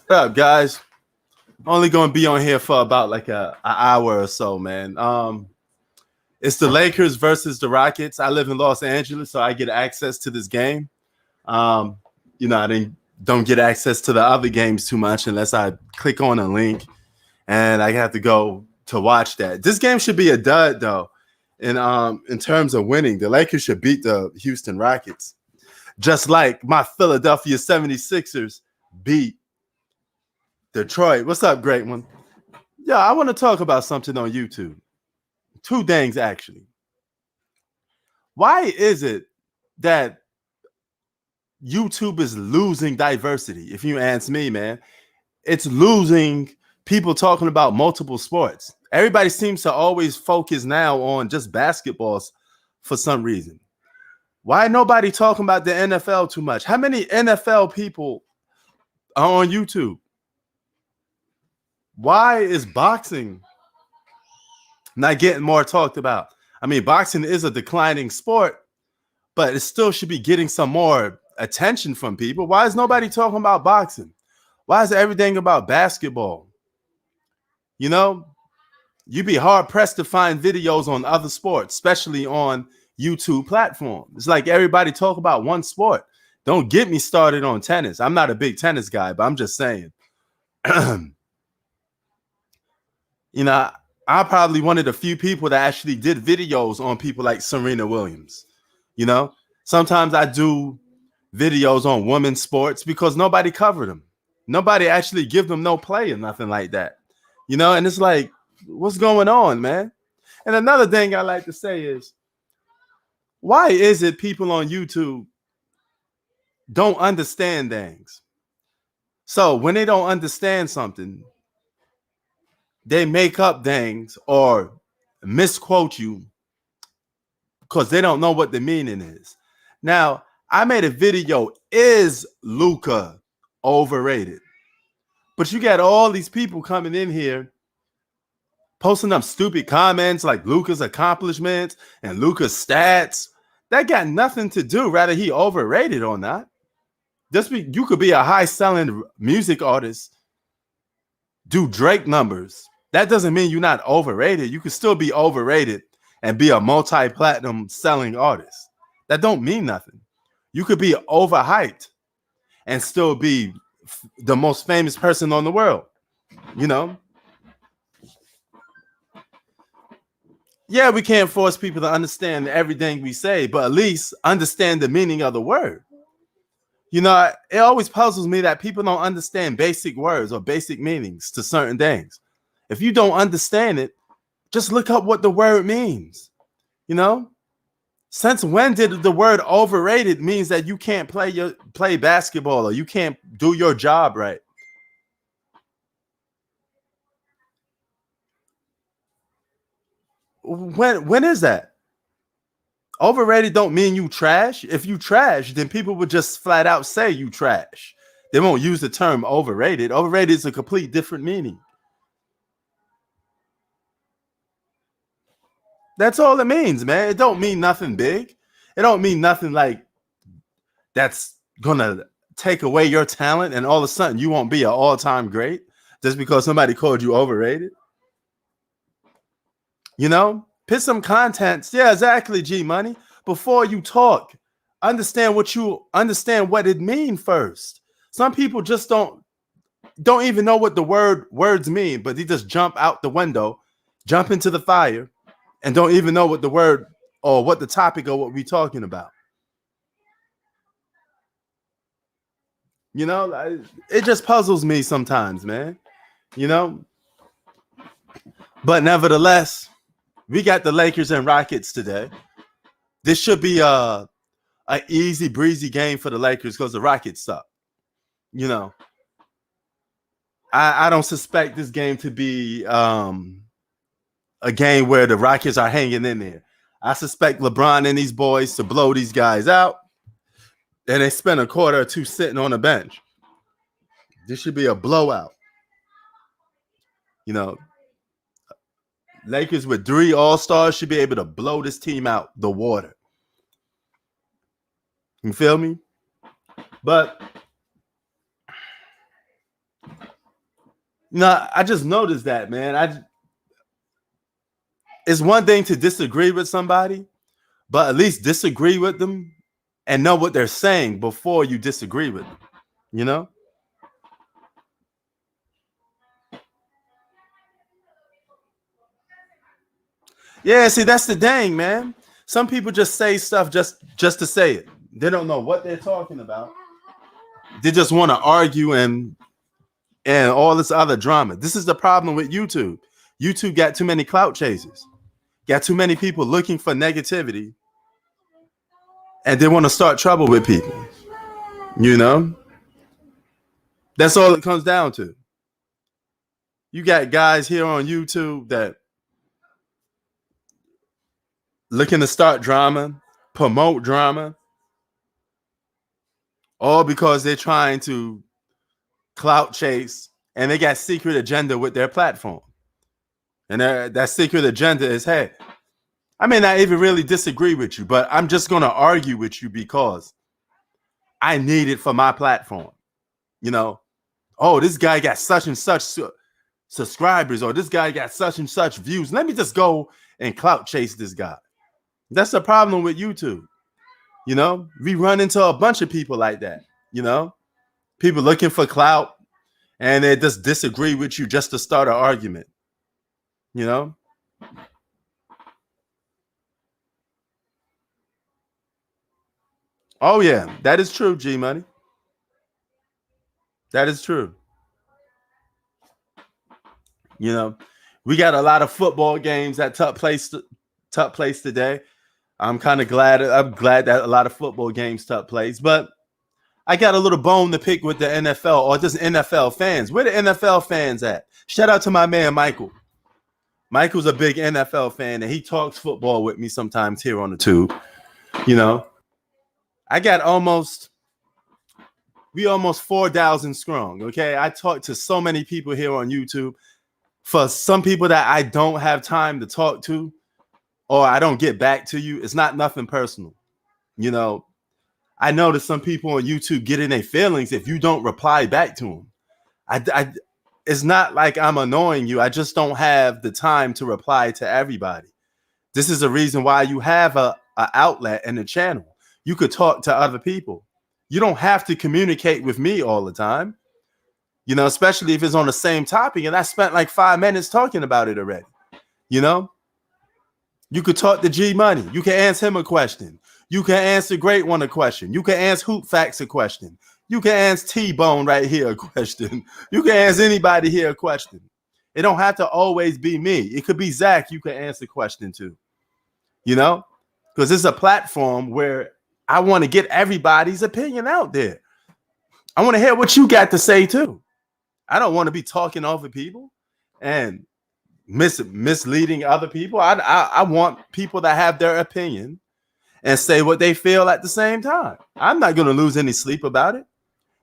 What up, guys? Only gonna be on here for about like an hour or so, man. It's the Lakers versus the Rockets. I live in Los Angeles, so I get access to this game. Um, I didn't don't get access to the other games too much unless I click on a link and I have to go to watch that. This game should be a dud though. In terms of winning, the Lakers should beat the Houston Rockets. Just like my Philadelphia 76ers beat Detroit. What's up, great one? Yeah, I want to talk about something on YouTube. Two things, actually. Why is it that YouTube is losing diversity? If you ask me, man, it's losing people talking about multiple sports. Everybody seems to always focus now on just basketballs for some reason. Why nobody talking about the NFL too much? How many NFL people are on YouTube? Why is boxing not getting more talked about? I mean, boxing is a declining sport, but it still should be getting some more attention from people. Why is nobody talking about boxing? Why is everything about basketball? You'd be hard pressed to find videos on other sports, especially on YouTube platform. It's like everybody talk about one sport. Don't get me started on tennis. I'm not a big tennis guy, but I'm just saying. I'm probably one of the few people that actually did videos on people like Serena Williams. Sometimes I do videos on women's sports because nobody covered them. Nobody actually give them no play or nothing like that. And it's like, what's going on, man? And another thing I like to say is, why is it people on YouTube don't understand things? So when they don't understand something, they make up things or misquote you because they don't know what the meaning is. Now, I made a video, is Luka overrated? But you got all these people coming in here posting them stupid comments like Luka's accomplishments and Luka's stats. That got nothing to do whether he overrated or not. You could be a high-selling music artist, do Drake numbers. That doesn't mean you're not overrated. You could still be overrated and be a multi-platinum selling artist. That don't mean nothing. You could be overhyped and still be the most famous person on the world. Yeah, we can't force people to understand everything we say, but at least understand the meaning of the word. It always puzzles me that people don't understand basic words or basic meanings to certain things. If you don't understand it, just look up what the word means. Since when did the word overrated means that you can't play basketball or you can't do your job right? When is that? Overrated don't mean you trash. If you trash, then people would just flat out say you trash. They won't use the term overrated. Overrated is a complete different meaning. That's all it means, man. It don't mean nothing big. It don't mean nothing like that's gonna take away your talent and all of a sudden you won't be an all-time great just because somebody called you overrated. Put some content. Yeah, exactly, G Money. Before you talk, understand what it means first. Some people just don't even know what the words mean, but they just jump out the window, jump into the fire, and don't even know what the word or what the topic or what we're talking about. It just puzzles me sometimes, man. But nevertheless, we got the Lakers and Rockets today. This should be a easy breezy game for the Lakers because the Rockets suck. I don't suspect this game to be a game where the Rockets are hanging in there. I suspect LeBron and these boys to blow these guys out, and they spend a quarter or two sitting on the bench. This should be a blowout. Lakers with 3 All-Stars should be able to blow this team out the water. You feel me? But I just noticed that, man. It's one thing to disagree with somebody, but at least disagree with them and know what they're saying before you disagree with them, you know? Yeah, see, that's the thing, man. Some people just say stuff just to say it. They don't know what they're talking about. They just want to argue and all this other drama. This is the problem with YouTube. YouTube got too many clout chasers. Got too many people looking for negativity, and they want to start trouble with people. You know? That's all it comes down to. You got guys here on YouTube that looking to start drama, promote drama, all because they're trying to clout chase, and they got secret agenda with their platform. And that secret agenda is, hey, I may not even really disagree with you, but I'm just going to argue with you because I need it for my platform. You know, oh, this guy got such and such subscribers, or this guy got such and such views. Let me just go and clout chase this guy. That's the problem with YouTube. You know, we run into a bunch of people like that. You know, people looking for clout, and they just disagree with you just to start an argument. You know? Oh, yeah, that is true, G Money. That is true. You know, we got a lot of football games that took place today. I'm glad that a lot of football games took place, but I got a little bone to pick with the NFL or just NFL fans. Where the NFL fans at? Shout out to my man Michael. Michael's a big NFL fan, and he talks football with me sometimes here on the tube. You know, I got almost 4,000 strong. Okay, I talk to so many people here on YouTube. For some people that I don't have time to talk to, or I don't get back to you, it's not nothing personal. You know, I notice some people on YouTube get in their feelings if you don't reply back to them. It's not like I'm annoying you. I just don't have the time to reply to everybody. This is the reason why you have a outlet and a channel. You could talk to other people. You don't have to communicate with me all the time. You know, especially if it's on the same topic, and I spent like 5 minutes talking about it already. You know, you could talk to G Money. You can ask him a question. You can answer Great One a question. You can ask Hoop Facts a question. You can ask T-Bone right here a question. You can ask anybody here a question. It don't have to always be me. It could be Zach. You can answer a question too. You know, because it's a platform where I want to get everybody's opinion out there. I want to hear what you got to say too. I don't want to be talking over people and misleading other people. I want people that have their opinion and say what they feel at the same time. I'm not going to lose any sleep about it.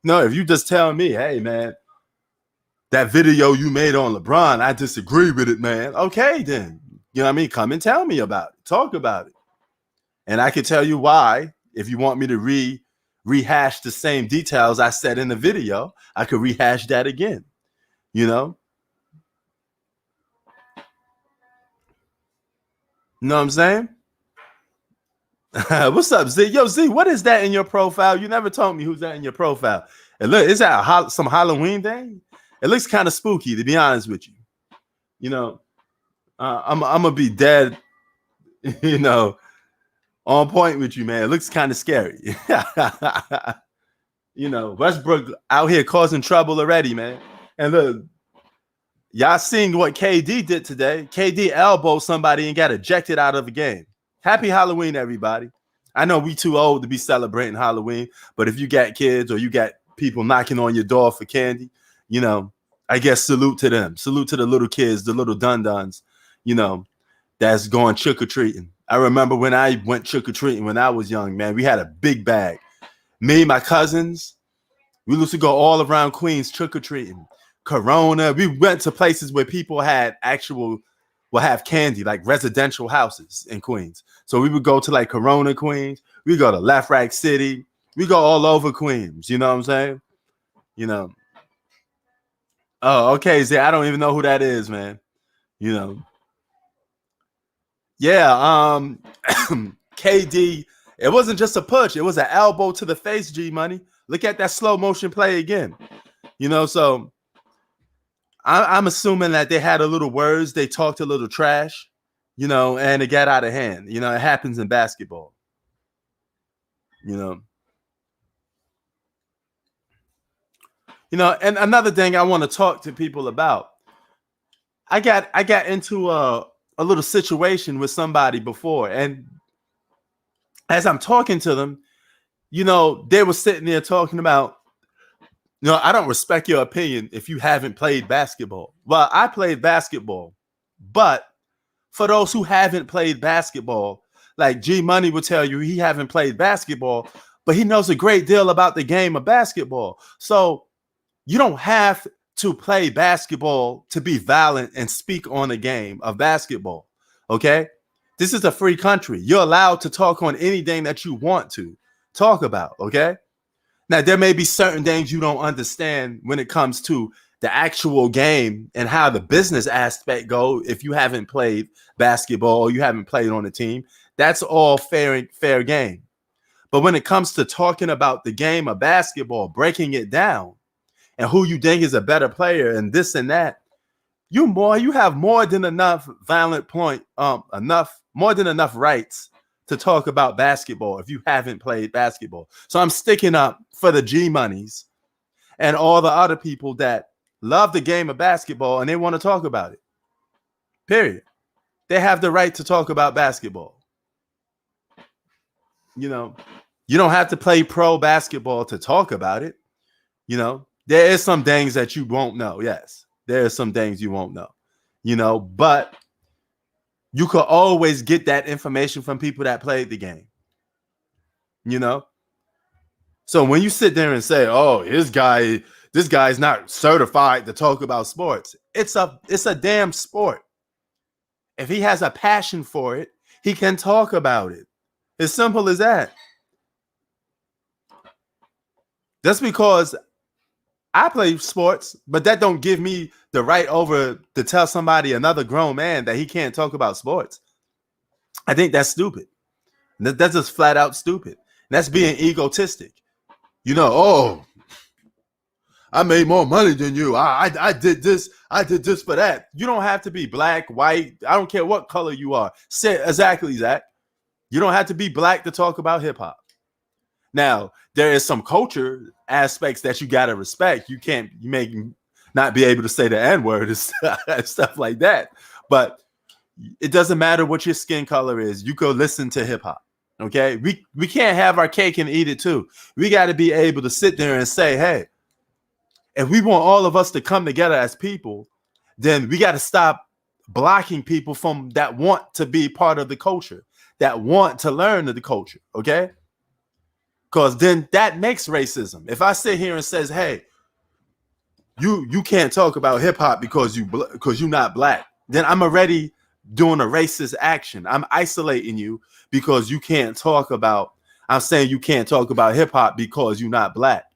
No, if you just tell me, hey, man, that video you made on LeBron, I disagree with it, man. Okay, then. You know what I mean? Come and tell me about it. Talk about it. And I can tell you why. If you want me to rehash the same details I said in the video, I could rehash that again. You know? You know what I'm saying? What's up, Z? Yo, Z, what is that in your profile? You never told me who's that in your profile. And look, is that some Halloween thing? It looks kind of spooky, to be honest with you. You know, I'm gonna be dead, you know, on point with you, man. It looks kind of scary. You know, Westbrook out here causing trouble already, man. And look, y'all seen what KD did today. KD elbowed somebody and got ejected out of the game. Happy Halloween, everybody. I know we too old to be celebrating Halloween, but if you got kids or you got people knocking on your door for candy, you know, I guess salute to them. Salute to the little kids, the little dun-duns, you know, that's going trick-or-treating. I remember when I went trick-or-treating when I was young, man, we had a big bag. Me, my cousins, we used to go all around Queens trick-or-treating. Corona, we went to places where people had will have candy, like residential houses in Queens. So we would go to like Corona, Queens. We go to Left Rack City. We go all over Queens. You know what I'm saying? You know. Oh, okay. See, I don't even know who that is, man. You know. Yeah, KD, it wasn't just a push, it was an elbow to the face, G Money. Look at that slow motion play again. So I'm assuming that they had a little words, they talked a little trash, and it got out of hand. It happens in basketball. You know. And another thing I want to talk to people about. I got into a little situation with somebody before, and as I'm talking to them, they were sitting there talking about, I don't respect your opinion if you haven't played basketball. Well, I played basketball, but for those who haven't played basketball, like G Money would tell you, he haven't played basketball, but he knows a great deal about the game of basketball. So you don't have to play basketball to be violent and speak on a game of basketball. Okay? This is a free country. You're allowed to talk on anything that you want to talk about. Okay? Now, there may be certain things you don't understand when it comes to the actual game and how the business aspect go. If you haven't played basketball or you haven't played on a team, that's all fair game. But when it comes to talking about the game of basketball, breaking it down, and who you think is a better player and this and that, you have more than enough more than enough rights to talk about basketball if you haven't played basketball. So I'm sticking up for the G Monies and all the other people that love the game of basketball and they want to talk about it. Period. They have the right to talk about basketball. You don't have to play pro basketball to talk about it. There is some things that you won't know. Yes, there are some things you won't know. But you could always get that information from people that played the game. So when you sit there and say, "Oh, this guy's not certified to talk about sports," it's a damn sport. If he has a passion for it, he can talk about it. As simple as that. Just because I play sports, but that don't give me the right over to tell somebody, another grown man, that he can't talk about sports. I think that's stupid. That's just flat out stupid. And that's being egotistic. Oh, I made more money than you. I did this. I did this for that. You don't have to be black, white. I don't care what color you are. Say exactly, Zach. You don't have to be black to talk about hip hop. Now, there is some culture aspects that you got to respect. You may not be able to say the N-word and stuff like that. But it doesn't matter what your skin color is. You go listen to hip hop. Okay? We can't have our cake and eat it too. We got to be able to sit there and say, hey, if we want all of us to come together as people, then we got to stop blocking people from that want to be part of the culture, that want to learn the culture. Okay? Because then that makes racism. If I sit here and says, hey, you can't talk about hip hop because you're not black, then I'm already doing a racist action. I'm isolating you because you can't talk about. I'm saying you can't talk about hip hop because you're not black.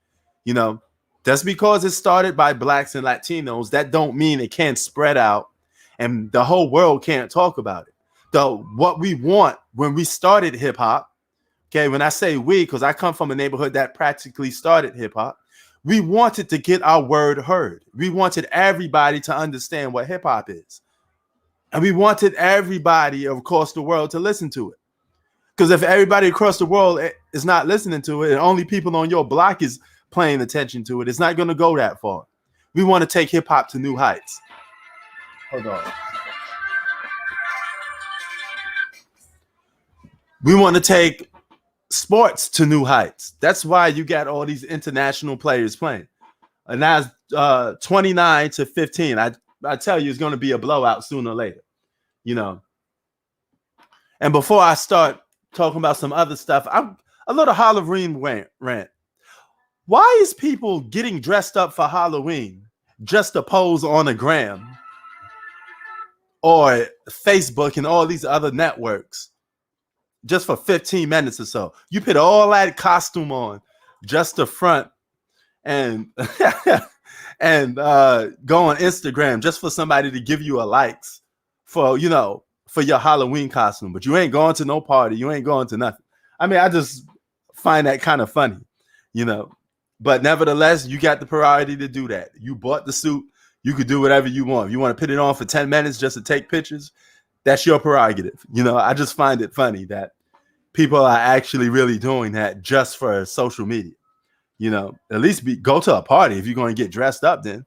Just because it started by blacks and Latinos, that don't mean it can't spread out and the whole world can't talk about it. What we want when we started hip hop. Okay, when I say we, because I come from a neighborhood that practically started hip hop, we wanted to get our word heard. We wanted everybody to understand what hip hop is. And we wanted everybody across the world to listen to it. Because if everybody across the world is not listening to it and only people on your block is paying attention to it, it's not going to go that far. We want to take hip hop to new heights. Hold on. We want to take sports to new heights. That's why you got all these international players playing. And now 29-15. I tell you, it's going to be a blowout sooner or later. And before I start talking about some other stuff, I'm a little Halloween rant. Why is people getting dressed up for Halloween just to pose on a gram or Facebook and all these other networks? Just for 15 minutes or so. You put all that costume on just to front and and go on Instagram just for somebody to give you a likes for, for your Halloween costume, but you ain't going to no party, you ain't going to nothing. I mean, I just find that kind of funny, you know. But nevertheless, you got the priority to do that. You bought the suit, you could do whatever you want. If you want to put it on for 10 minutes just to take pictures, that's your prerogative. I just find it funny that people are actually really doing that just for social media. At least go to a party. If you're going to get dressed up, then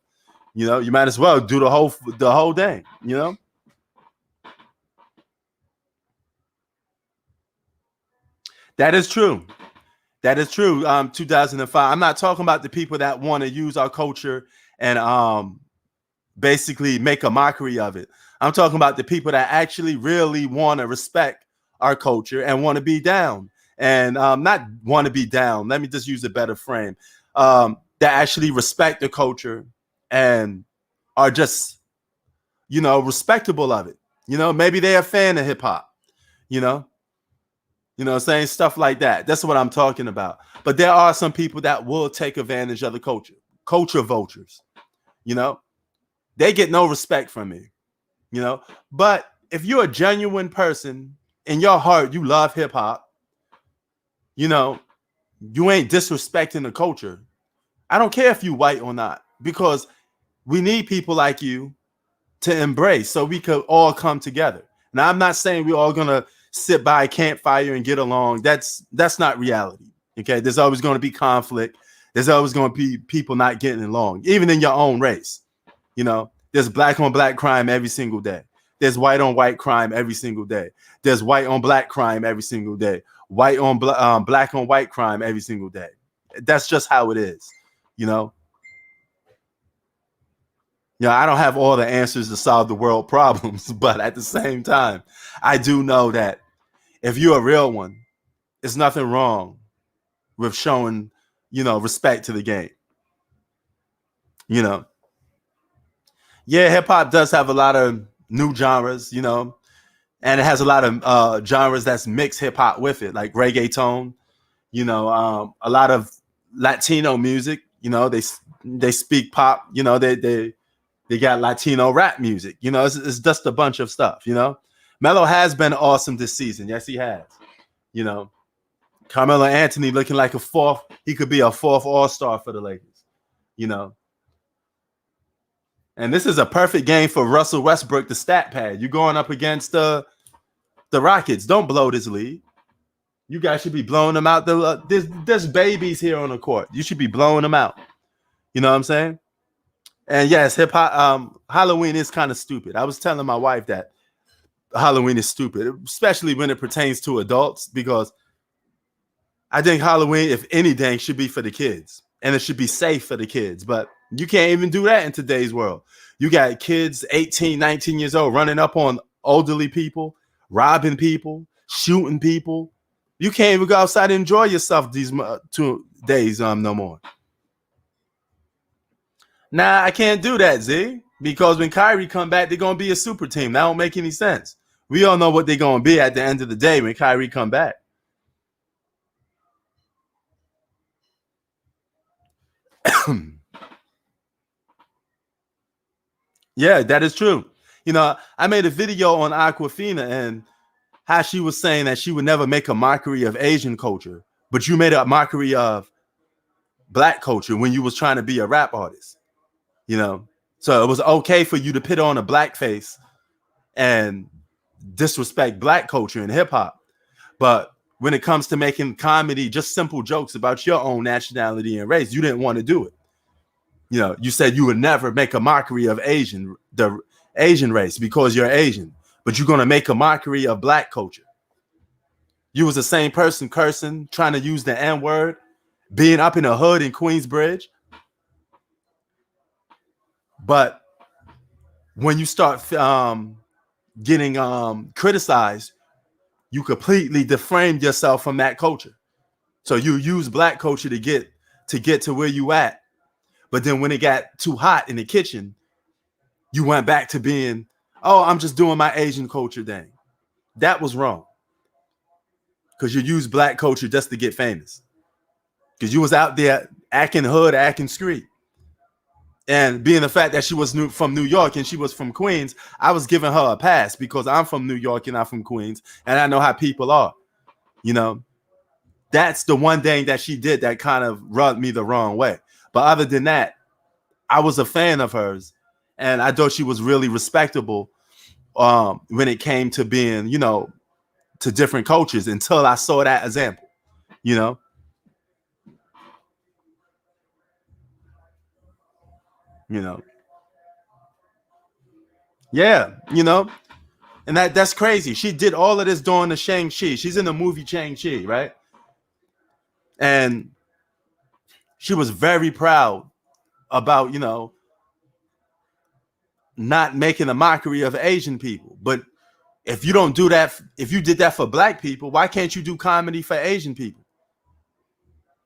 you might as well do the whole thing. That is true. That is true. 2005. I'm not talking about the people that want to use our culture and basically make a mockery of it. I'm talking about the people that actually really want to respect our culture and want to be down, and not want to be down. Let me just use a better frame. That actually respect the culture and are just, respectable of it. Maybe they're a fan of hip hop, saying stuff like that. That's what I'm talking about. But there are some people that will take advantage of the culture vultures. They get no respect from me. But if you're a genuine person in your heart, you love hip hop, you ain't disrespecting the culture. I don't care if you white or not, because we need people like you to embrace so we could all come together. Now, I'm not saying we're all going to sit by a campfire and get along. That's not reality. Okay. There's always going to be conflict. There's always going to be people not getting along, even in your own race. There's black on black crime every single day. There's white on white crime every single day. There's white on black crime every single day. White on black on white crime every single day. That's just how it is. I don't have all the answers to solve the world problems, but at the same time, I do know that if you're a real one, there's nothing wrong with showing, respect to the game. Yeah, hip hop does have a lot of new genres, and it has a lot of genres that's mixed hip hop with it, like reggaeton, a lot of Latino music. They speak pop. They got Latino rap music. It's just a bunch of stuff. Melo has been awesome this season. Yes, he has. Carmelo Anthony looking like a fourth. He could be a fourth All-Star for the Lakers. And this is a perfect game for Russell Westbrook, the stat pad. You're going up against the Rockets. Don't blow this lead. You guys should be blowing them out. There's babies here on the court. You should be blowing them out. You know what I'm saying? And yes, hip hop. Halloween is kind of stupid. I was telling my wife that Halloween is stupid, especially when it pertains to adults, because I think Halloween, if anything, should be for the kids, and it should be safe for the kids. But you can't even do that in today's world. You got kids 18, 19 years old running up on elderly people, robbing people, shooting people. You can't even go outside and enjoy yourself these 2 days no more. Nah, I can't do that, Z, because when Kyrie come back, they're going to be a super team. That don't make any sense. We all know what they're going to be at the end of the day when Kyrie come back. Yeah, that is true. I made a video on Aquafina and how she was saying that she would never make a mockery of Asian culture, but you made a mockery of black culture when you was trying to be a rap artist. So it was okay for you to put on a black face and disrespect black culture and hip hop. But when it comes to making comedy, just simple jokes about your own nationality and race, you didn't want to do it. You said you would never make a mockery of the Asian race because you're Asian, but you're going to make a mockery of black culture. You was the same person cursing, trying to use the N-word, being up in a hood in Queensbridge. But when you start getting criticized, you completely deframe yourself from that culture. So you use black culture to get to where you at. But then when it got too hot in the kitchen, you went back to being, oh, I'm just doing my Asian culture thing. That was wrong. Because you use black culture just to get famous. Because you was out there acting hood, acting street. And being the fact that she was from New York and she was from Queens, I was giving her a pass because I'm from New York and I'm from Queens, and I know how people are. You know, that's the one thing that she did that kind of rubbed me the wrong way. But other than that, I was a fan of hers, and I thought she was really respectable when it came to being, to different cultures until I saw that example, you know. You know, yeah, and that's crazy. She did all of this during the Shang-Chi. She's in the movie Shang-Chi, right? And she was very proud about, not making a mockery of Asian people. But if you don't do that, if you did that for black people, why can't you do comedy for Asian people?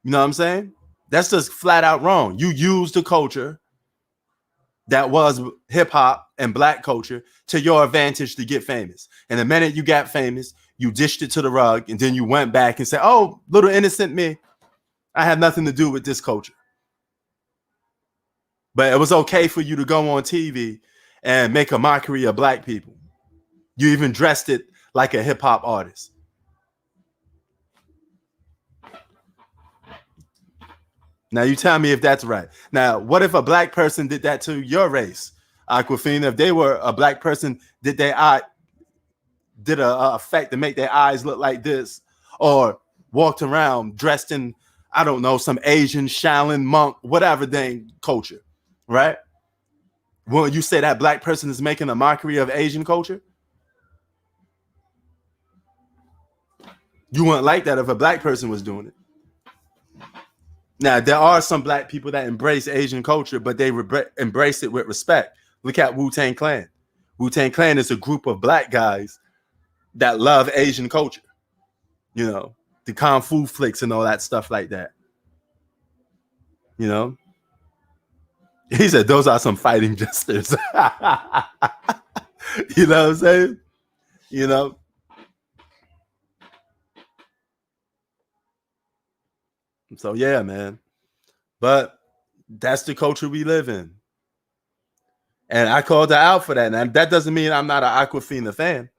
You know what I'm saying? That's just flat out wrong. You use the culture that was hip hop and black culture to your advantage to get famous. And the minute you got famous, you dished it to the rug, and then you went back and said, "Oh, little innocent me, I had nothing to do with this culture." But it was okay for you to go on TV and make a mockery of black people. You even dressed it like a hip hop artist. Now you tell me if that's right. Now, what if a black person did that to your race, Aquafina? If they were a black person, did a effect to make their eyes look like this, or walked around dressed in, I don't know, some Asian Shaolin monk, whatever thing culture, right? Well, you say that black person is making a mockery of Asian culture? You wouldn't like that if a black person was doing it. Now, there are some black people that embrace Asian culture, but they embrace it with respect. Look at Wu-Tang Clan. Wu-Tang Clan is a group of black guys that love Asian culture. The Kung Fu flicks and all that stuff like that. He said, those are some fighting jesters. You know what I'm saying? So yeah, man. But that's the culture we live in. And I called her out for that. And that doesn't mean I'm not an Aquafina fan.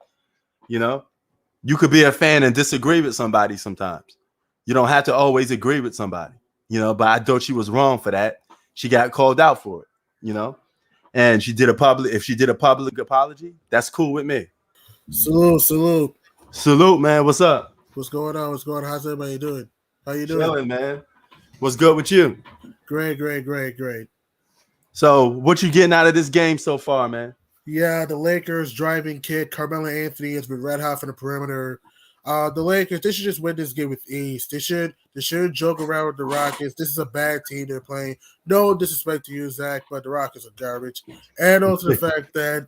You could be a fan and disagree with somebody sometimes. You don't have to always agree with somebody, but I thought she was wrong for that. She got called out for it, and if she did a public apology, that's cool with me. Salute, man. What's up? What's going on? How's everybody doing? How you doing? Chilling, man. What's good with you? Great. So what you getting out of this game so far, man? Yeah, the Lakers driving kid Carmelo Anthony has been red hot from the perimeter. The Lakers, they should just win this game with ease. They shouldn't joke around with the Rockets. This is a bad team they're playing. No disrespect to you, Zach, but the Rockets are garbage. And also the fact that,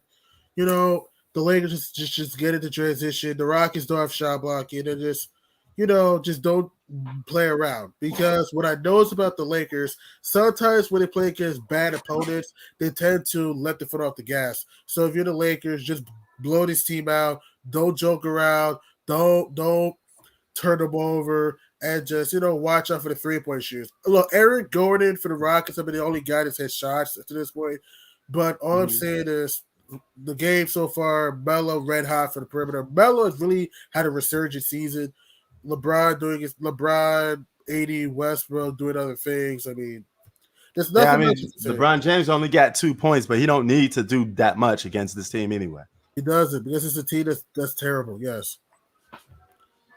the Lakers just get into transition. The Rockets don't have shot blocking. They're just don't play around. Because what I notice about the Lakers, sometimes when they play against bad opponents, they tend to let the foot off the gas. So if you're the Lakers, just blow this team out. Don't joke around. Don't turn them over, and just watch out for the 3-point shooters. Look, Eric Gordon for the Rockets have been the only guy that's had shots to this point. But all I'm saying is the game so far, Melo red hot for the perimeter. Melo has really had a resurgent season. LeBron, AD, Westbrook doing other things. I mean, there's nothing much to say. LeBron James only got 2 points, but he don't need to do that much against this team anyway. He doesn't, because it's a team that's terrible. Yes.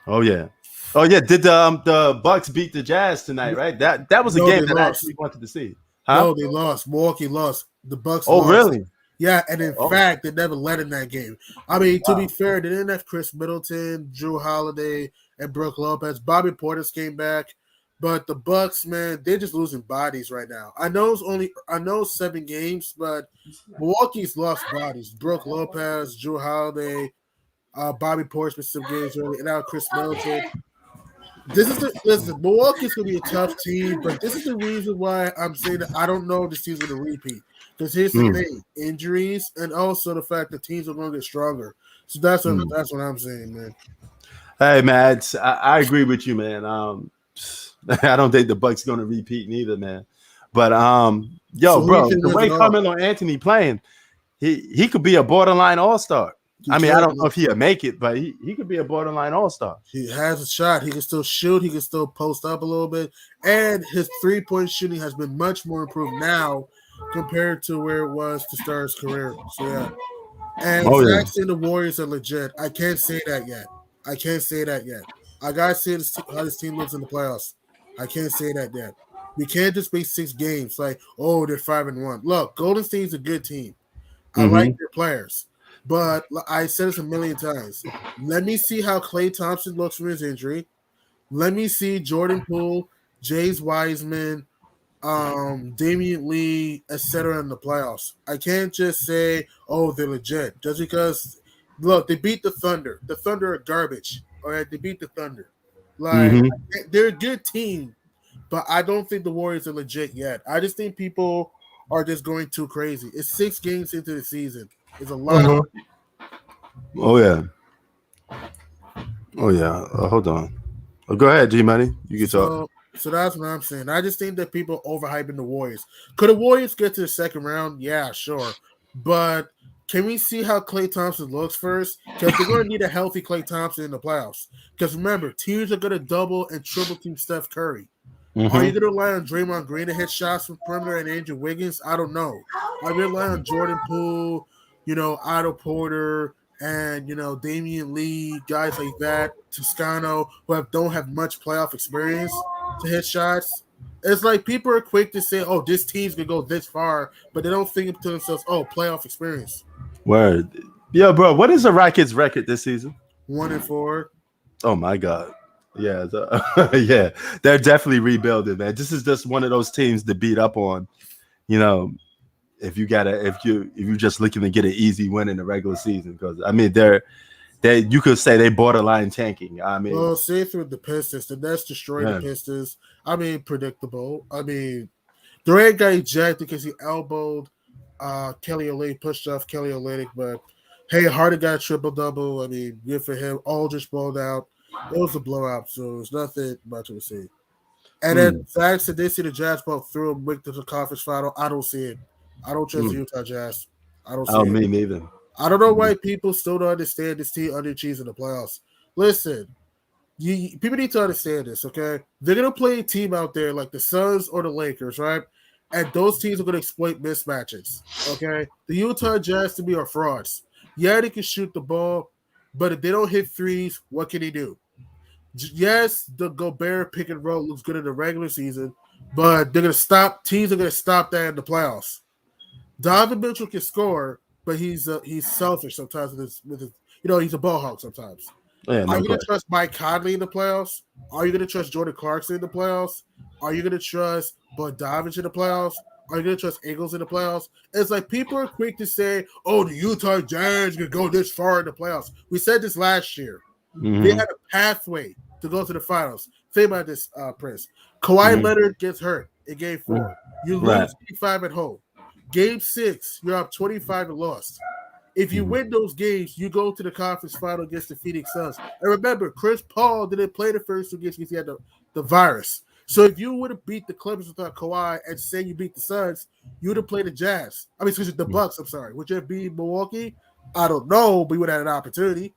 Oh yeah. Did the Bucks beat the Jazz tonight? Right. That was a game that I actually wanted to see. Huh? No, they lost. Milwaukee lost. The Bucks. Oh, lost. Really? Yeah, and in fact, they never led in that game. I mean, to be fair, they didn't have Chris Middleton, Drew Holiday, and Brook Lopez. Bobby Portis came back, but the Bucks, man, they're just losing bodies right now. I know 7 games, but Milwaukee's lost bodies. Brook Lopez, Drew Holiday, Bobby Portis with some games early, and now Chris Middleton. Listen, Milwaukee's gonna be a tough team, but this is the reason why I'm saying that I don't know if this team's gonna repeat. Because here's the thing: injuries, and also the fact that teams are gonna get stronger. So that's what I'm saying, man. Hey, man, I agree with you, man. I don't think the Bucks gonna repeat neither, man. But So yo, who do you bro, think the wins way it all? Carmelo Anthony playing, he could be a borderline all-star. He I mean, I could. don't know if he'll make it, but he could be a borderline all-star. He has a shot. He can still shoot. He can still post up a little bit. And his 3-point shooting has been much more improved now compared to where it was to start his career. So, yeah. And Oh yeah. Zach saying the Warriors are legit. I can't say that yet. I can't say that yet. I got to see how this team looks in the playoffs. I can't say that yet. We can't just be 6 games like, oh, they're 5-1. Look, Golden State's a good team. I like Mm-hmm. their players. But I said this a million times. Let me see how Klay Thompson looks from his injury. Let me see Jordan Poole, James Wiseman, Damian Lee, etc. in the playoffs. I can't just say, oh, they're legit. Just because look, they beat the Thunder. The Thunder are garbage. All right, they beat the Thunder. Like Mm-hmm. they're a good team, but I don't think the Warriors are legit yet. I just think people are just going too crazy. It's 6 games into the season. It's a lot. Uh-huh. Oh yeah. Oh yeah. Hold on. Oh, go ahead, G Money. You can talk. So that's what I'm saying. I just think that people overhyping the Warriors. Could the Warriors get to the second round? Yeah, sure. But can we see how Klay Thompson looks first? Because they're going to need a healthy Klay Thompson in the playoffs. Because remember, teams are going to double and triple team Steph Curry. Are you Mm-hmm. going to rely on Draymond Green to hit shots from perimeter and Andrew Wiggins? I don't know. Are you going to rely on Jordan Poole, Otto Porter, and Damian Lee, guys like that, Toscano, who don't have much playoff experience to hit shots? It's like people are quick to say, "Oh, this team's gonna go this far," but they don't think to themselves, "Oh, playoff experience." Word. Yo, bro, what is the Rockets record this season? 1-4. Oh my God. Yeah, yeah, they're definitely rebuilding, man. This is just one of those teams to beat up on. You know, if you're just looking to get an easy win in the regular season, because I mean they you could say they borderline tanking. I mean, Well, safe with the Pistons. The Nets destroyed the yeah. Pistons. I mean, predictable. I mean, Durant got ejected because he elbowed Kelly Olynyk, pushed off Kelly Olynyk. But hey, Harden got a triple double. I mean, good for him. Aldridge balled out. It was a blowout, so there's nothing much to see. And then Zach said they see the Jazz both through and make to the conference final. I don't see it. I don't trust the Utah Jazz. I don't see Oh, it. me neither. I don't know why people still don't understand this team underachieving in the playoffs. Listen, people need to understand this, okay? They're gonna play a team out there like the Suns or the Lakers, right? And those teams are gonna exploit mismatches. Okay, the Utah Jazz to me are frauds. Yeah, they can shoot the ball, but if they don't hit threes, what can they do? Yes, the Gobert pick and roll looks good in the regular season, but they're gonna stop. Teams are gonna stop that in the playoffs. Donovan Mitchell can score, but he's selfish sometimes with his he's a ball hog sometimes. Yeah, Are no you going to question. trust Mike Conley in the playoffs? Are you going to trust Jordan Clarkson in the playoffs? Are you going to trust Bogdanovich in the playoffs? Are you going to trust Ingles in the playoffs? It's like people are quick to say, oh, the Utah Jazz can go this far in the playoffs. We said this last year. They Mm-hmm. had a pathway to go to the finals. Think about this, Prince. Kawhi Leonard gets hurt in game 4. You Right. lose game 5 at home. Game 6, you're up 25 and lost. If you win those games, you go to the conference final against the Phoenix Suns. And remember, Chris Paul didn't play the first 2 games because he had the virus. So if you would have beat the Clippers without Kawhi and say you beat the Suns, you would have played the Jazz. I mean, excuse me, the Bucks. I'm sorry. Would you have beat Milwaukee? I don't know, but you would have had an opportunity.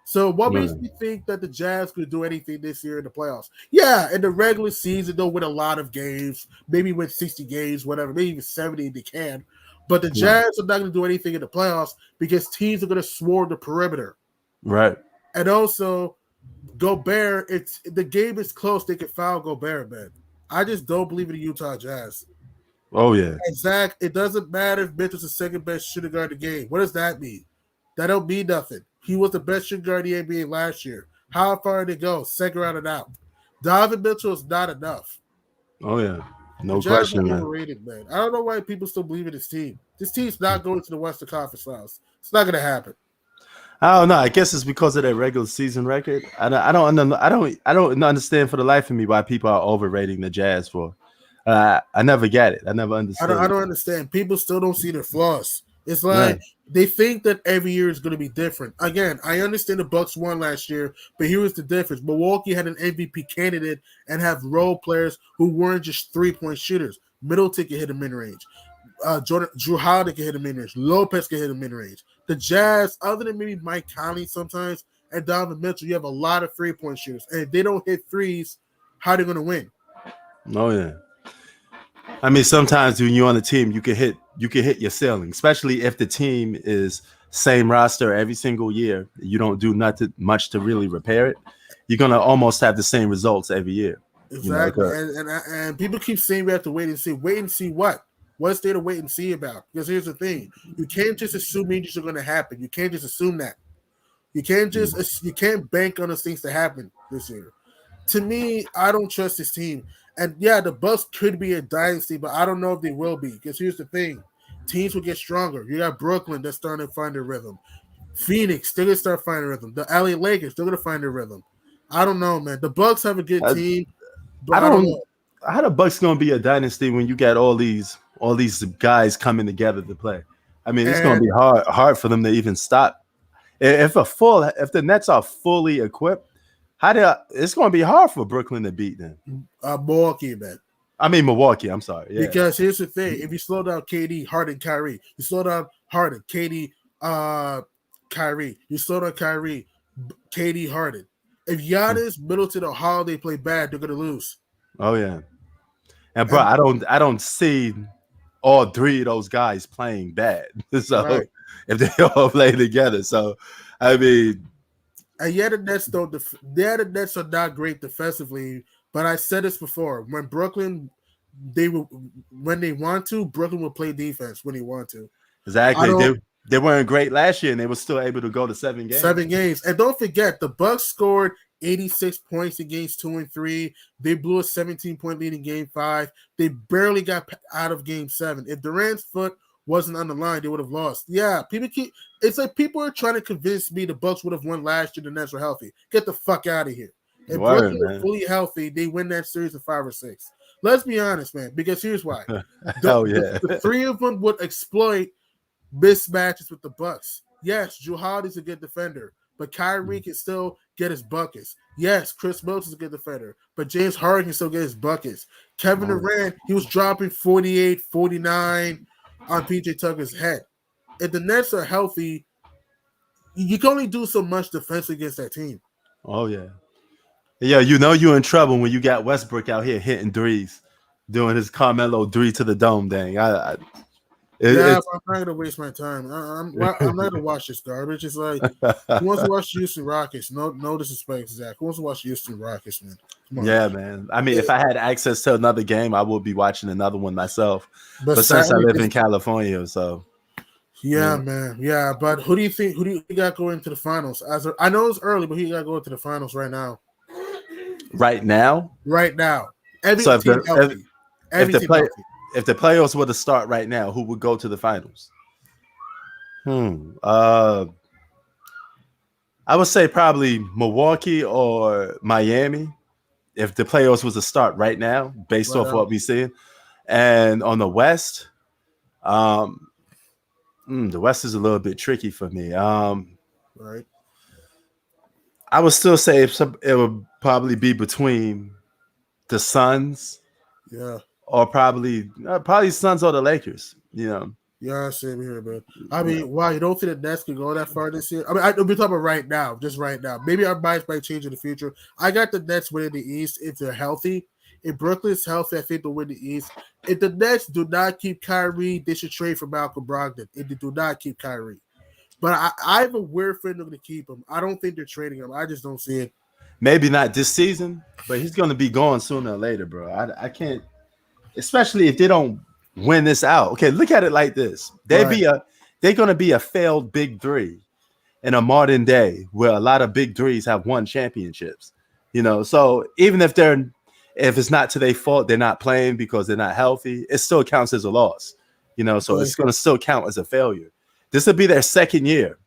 So what makes me think that the Jazz could do anything this year in the playoffs? Yeah, in the regular season, they'll win a lot of games, maybe win 60 games, whatever, maybe even 70 if they can. But the Jazz are not going to do anything in the playoffs because teams are going to swarm the perimeter. Right. And also, Gobert, the game is close. They can foul Gobert, man. I just don't believe in the Utah Jazz. Oh yeah. And Zach, it doesn't matter if Mitchell's the second best shooting guard in the game. What does that mean? That don't mean nothing. He was the best shooting guard in the NBA last year. How far did it go? Second round and out. Donovan Mitchell is not enough. Oh yeah. The No Jazz are question, man. overrated, man. I don't know why people still believe in this team. This team's not going to the Western Conference Finals. It's not going to happen. I don't know. I guess it's because of their regular season record. I don't understand for the life of me why people are overrating the Jazz for. I never get it. I never understand. I don't understand. People still don't see their flaws. It's Yeah. like they think that every year is going to be different. Again, I understand the Bucks won last year, but here was the difference. Milwaukee had an MVP candidate and have role players who weren't just 3-point shooters. Middleton can hit a mid range. Drew Holiday can hit a mid range. Lopez can hit a mid range. The Jazz, other than maybe Mike Conley sometimes and Donovan Mitchell, you have a lot of 3-point shooters. And if they don't hit threes, how are they going to win? Oh yeah. I mean, sometimes when you're on a team, you can hit your ceiling, especially if the team is same roster every single year. You don't do nothing much to really repair it. You're gonna almost have the same results every year. You know, Exactly. And people keep saying we have to wait and see. Wait and see what? What's there to wait and see about? Because here's the thing: you can't just assume injuries are going to happen. You can't just assume that. You can't bank on those things to happen this year. To me, I don't trust this team. And yeah, the Bucks could be a dynasty, but I don't know if they will be. Because here's the thing: teams will get stronger. You got Brooklyn that's starting to find their rhythm. Phoenix, they're gonna start finding rhythm. The LA Lakers, they're gonna find their rhythm. I don't know, man. The Bucks have a good I, team, but I I don't don't. know. How the Bucks gonna be a dynasty when you got all these guys coming together to play? I mean, it's gonna And be hard for them to even stop. If the Nets are fully equipped, it's gonna be hard for Brooklyn to beat them. Milwaukee, man. I mean Milwaukee. I'm sorry. Yeah. Because here's the thing: if you slow down KD, Harden, Kyrie, you slow down Harden, KD, Kyrie, you slow down Kyrie, KD, Harden. If Giannis, Middleton, or Holiday play bad, they're gonna lose. Oh yeah. And bro, And I don't see all three of those guys playing bad. So right, if they all play together, so I mean, and yeah, the Nets don't. Yeah, the Nets are not great defensively. But I said this before: when Brooklyn, when they want to, Brooklyn will play defense when they want to. I exactly, don't. they weren't great last year, and they were still able to go to 7 games. 7 games. And don't forget, the Bucks scored 86 points in games 2 and 3. They blew a 17-point lead in game 5. They barely got out of game 7. If Durant's foot wasn't on the line, they would have lost. Yeah, it's like people are trying to convince me the Bucks would have won last year. The Nets were healthy. Get the fuck out of here. If Word, Brooklyn were man. fully healthy, they win that series in 5 or 6. Let's be honest, man, because here's why. Hell yeah. The three of them would exploit mismatches with the Bucks. Yes, Drew Holiday's a good defender, but Kyrie can still get his buckets. Yes, Chris Middleton's a good defender, but James Harden can still get his buckets. Kevin Durant, he was dropping 48, 49 on PJ Tucker's head. If the Nets are healthy, you can only do so much defense against that team. Oh yeah. Yeah, you know you're in trouble when you got Westbrook out here hitting threes, doing his Carmelo three to the dome thing. Yeah, It's but I'm not gonna waste my time. I'm not gonna watch this garbage. It's like who wants to watch Houston Rockets? No disrespect, Zach. Who wants to watch Houston Rockets, man? Come on. yeah, man. I mean, if I had access to another game, I would be watching another one myself. But But since I sadly, live in California, so yeah, yeah. man. Yeah, but who do you think? Who do you got going to the finals? I know it's early, but who you got going to the finals right now? Right now, Right now, every so if team the if, healthy. if Every the team play healthy. if the playoffs were to start right now, who would go to the finals? I would say probably Milwaukee or Miami if the playoffs was to start right now, based Right off now, what we see. And on the West, um, the West is a little bit tricky for me. right? I would still say it would probably be between the Suns Yeah. or probably Suns or the Lakers. You know, Yeah, same here, man. I yeah. mean, wow, you don't think the Nets can go that far this year? I mean, we're talking about right now, just right now. Maybe our minds might change in the future. I got the Nets winning the East if they're healthy. If Brooklyn's healthy, I think they'll win the East. If the Nets do not keep Kyrie, they should trade for Malcolm Brogdon. If they do not keep Kyrie. But I have a weird feeling they're going to keep him. I don't think they're trading him. I just don't see it. Maybe not this season, but he's going to be gone sooner or later, bro. I can't, especially if they don't win this out. Okay, look at it like this: Right. they're going to be a failed big three in a modern day where a lot of big threes have won championships. You know, so even if it's not to their fault, they're not playing because they're not healthy, it still counts as a loss. You know, so it's going to still count as a failure. This will be their second year,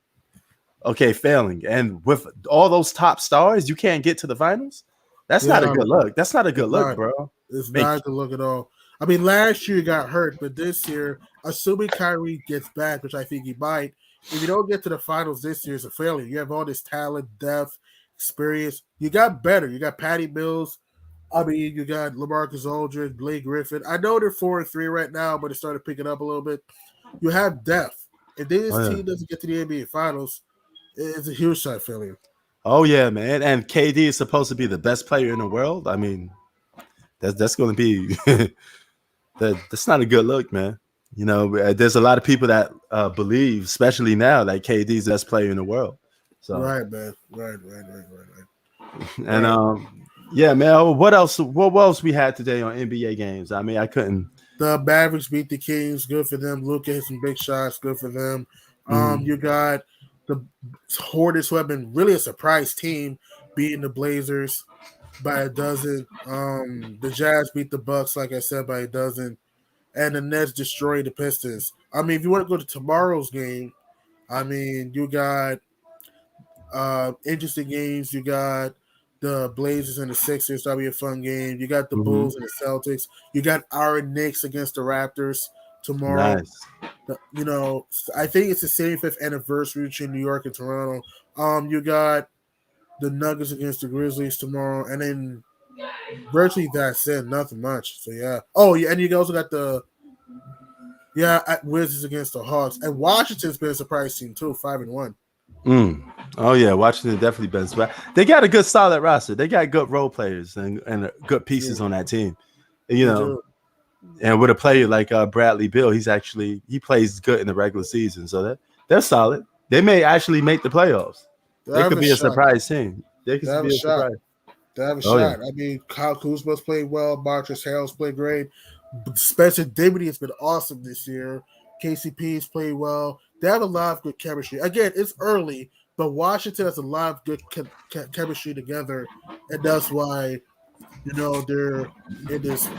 okay, failing, and with all those top stars, you can't get to the finals. That's not a Yeah, good look. That's not a good it's look, not. bro. It's Make not a good look at all. I mean, last year he got hurt, but this year, assuming Kyrie gets back, which I think he might, if you don't get to the finals this year, it's a failure. You have all this talent, depth, experience. You got better. You got Patty Mills. I mean, you got LaMarcus Aldridge, Blake Griffin. I know they're 4-3 right now, but it started picking up a little bit. You have depth. If this Oh yeah. team doesn't get to the NBA Finals, it's a huge shot failure. Oh yeah, man. And KD is supposed to be the best player in the world. I mean, that's going to be that's not a good look, man. You know, there's a lot of people that believe, especially now, that KD's the best player in the world. So, Right, man. Right. and Right. yeah, man. What else? What else we had today on NBA games? I mean, I couldn't. The Mavericks beat the Kings. Good for them. Luka hit some big shots. Good for them. You got the Hornets, who have been really a surprise team, beating the Blazers by a dozen. The Jazz beat the Bucks, like I said, by a dozen. And the Nets destroyed the Pistons. I mean, if you want to go to tomorrow's game, I mean, you got interesting games. You got the Blazers and the Sixers. That'll be a fun game. You got the Mm-hmm. Bulls and the Celtics. You got our Knicks against the Raptors tomorrow. Nice. You know, I think it's the 75th anniversary between New York and Toronto. You got the Nuggets against the Grizzlies tomorrow, and then virtually that's it. Nothing much. So yeah. Oh yeah, and you also got the Wizards against the Hawks, and Washington's been a surprise team too, 5-1. Oh yeah, Washington definitely been. They got a good solid roster. They got good role players and good pieces Yeah, on that team. You they know, do. and with a player like Bradley Beal, he plays good in the regular season, so they're solid. They may actually make the playoffs. They They have could a be a shot. surprise team. They They could have a be a shot. surprise. They have a Oh yeah, shot. I mean, Kyle Kuzma's played well. Montrezl Harrell's played great. Spencer Dinwiddie has been awesome this year. KCP's played well. They have a lot of good chemistry. Again, it's early, but Washington has a lot of good chemistry together, and that's why they're in this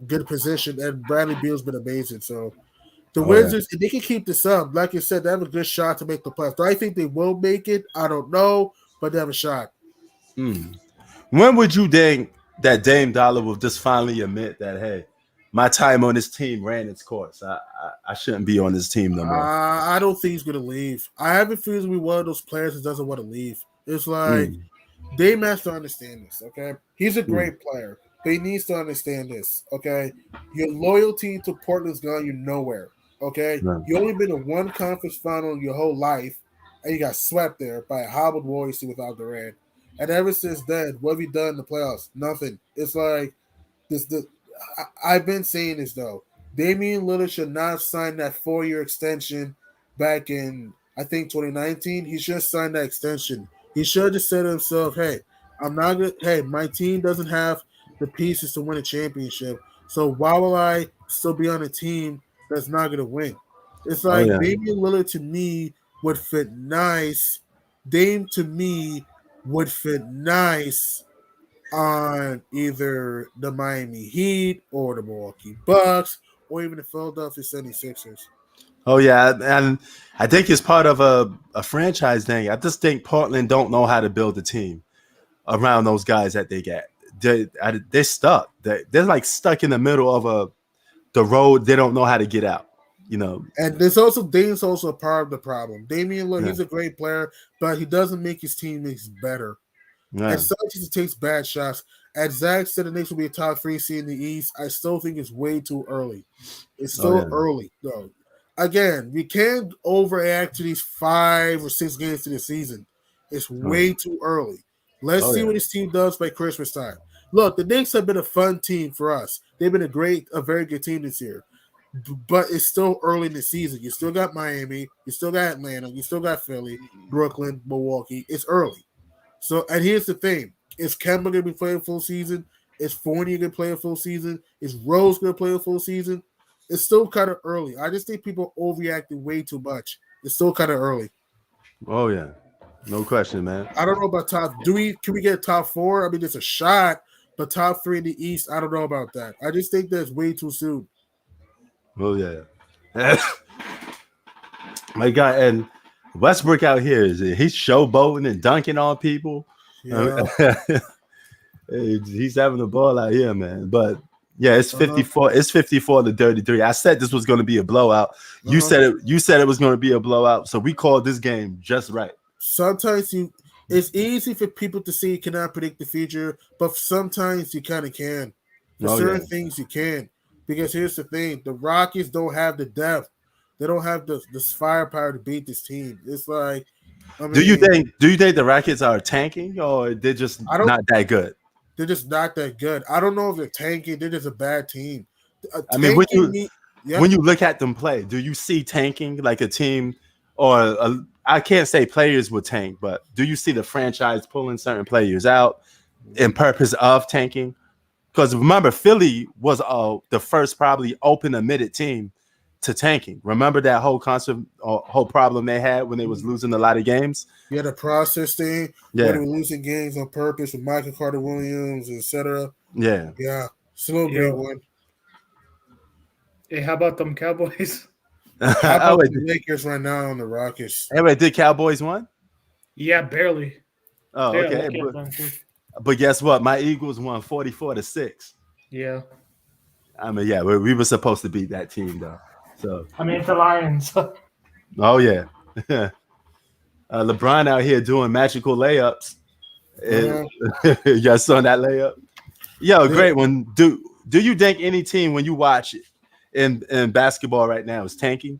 good position. And Bradley Beal's been amazing. So the oh yeah. Wizards, if they can keep this up, like you said, they have a good shot to make the playoffs. Do I think they will make it? I don't know, but they have a shot. Mm. When would you think that Dame Dollar will just finally admit that, hey, my time on this team ran its course. I shouldn't be on this team no more. I don't think he's gonna leave. I have a feeling he's gonna be one of those players that doesn't want to leave. It's like Mm, Dame has to understand this. Okay, he's a mm, great player, but he needs to understand this. Okay, your loyalty to Portland's gone you nowhere. Okay, no. you only been to one conference final your whole life, and you got swept there by a hobbled Warriors team without Durant. And ever since then, what have you done in the playoffs? Nothing. It's like this. I've been saying this though. Damian Lillard should not sign that 4-year extension back in I think 2019. He should sign that extension. He should just say to himself, "Hey, I'm not gonna. Hey, my team doesn't have the pieces to win a championship. So why will I still be on a team that's not gonna win?" It's Oh like yeah. Damian Lillard to me would fit nice. Dame to me would fit nice on either the Miami Heat or the Milwaukee Bucks or even the Philadelphia 76ers. Oh yeah. And I think it's part of a franchise thing. I just think Portland don't know how to build a team around those guys that they get. They're stuck. They're like stuck in the middle of the road. They don't know how to get out. You know. And there's also Dame's also a part of the problem. Damian Lillard, Yeah. he's a great player, but he doesn't make his teammates better. And Yeah. sometimes he takes bad shots. As Zach said, the Knicks will be a top 3 seed in the East. I still think it's way too early. It's Oh still yeah. early, though. Again, we can't overreact to these 5 or 6 games to the season. It's Oh yeah. way too early. Let's Oh see yeah. what this team does by Christmas time. Look, the Knicks have been a fun team for us. They've been a very good team this year. But it's still early in the season. You still got Miami, you still got Atlanta, you still got Philly, Brooklyn, Milwaukee. It's early. So, and here's the thing: is Kemba gonna be playing full season? Is Fournier gonna play a full season? Is Rose gonna play a full season? It's still kind of early. I just think people overreacting way too much. It's still kind of early. Oh yeah. No question, man. I don't know about top. Can we get top 4? I mean, it's a shot, but top 3 in the East, I don't know about that. I just think that's way too soon. Oh yeah. My God, and Westbrook out here he's showboating and dunking on people. Yeah. He's having the ball out here, man. But yeah, it's Uh-huh. 54. It's 54 to 33. I said this was going to be a blowout. You Uh-huh. said it. You said it was going to be a blowout. So we called this game just right. Sometimes It's easy for people to say you cannot predict the future, but sometimes you kind of can. For Oh yeah. certain things, you can. Because here's the thing: the Rockets don't have the depth. They don't have the firepower to beat this team. It's like, I Do you mean, think the Rockets are tanking or they're just I don't. not that good? They're just not that good. I don't know if they're tanking. They're just a bad team. I mean, when Tanking you me, yeah. when you look at them play, do you see tanking like a team or I can't say players would tank, but do you see the franchise pulling certain players out in purpose of tanking? Because remember, Philly was the first probably open admitted team to tanking. Remember that whole concept, whole problem they had when they was losing a lot of games. Yeah, the process thing where they Yeah, were losing games on purpose with Michael Carter Williams, etc. yeah. Yeah, still a big Yo, one. hey, how about them Cowboys? How oh, about wait, the Lakers right now on the Rockets? hey, wait, did Cowboys won? Yeah, barely. Oh, They got okay. lucky at them too. But guess what? My Eagles won 44-6. Yeah. I mean, yeah, we were supposed to beat that team though. So, I mean, it's the Lions. oh yeah, LeBron out here doing magical layups. Uh, You saw that layup? Yo, the, great one. Do you think any team when you watch it in basketball right now is tanking?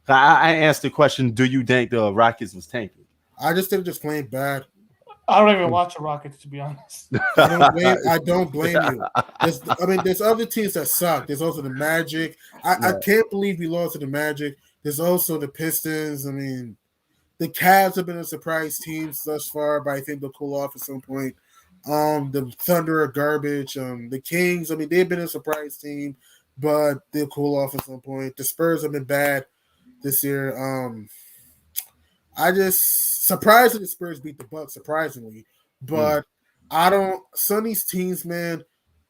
I asked the question. Do you think the Rockets was tanking? I just think they're just playing bad. I don't even watch the Rockets, to be honest. I don't blame you. There's other teams that suck. There's also the Magic. I Yeah. can't believe we lost to the Magic. There's also the Pistons. I mean, the Cavs have been a surprise team thus far, but I think they'll cool off at some point. The Thunder are garbage. The Kings, I mean, they've been a surprise team, but they'll cool off at some point. The Spurs have been bad this year. I just surprised that the Spurs beat the Bucks, surprisingly. But I don't some of these teams, man,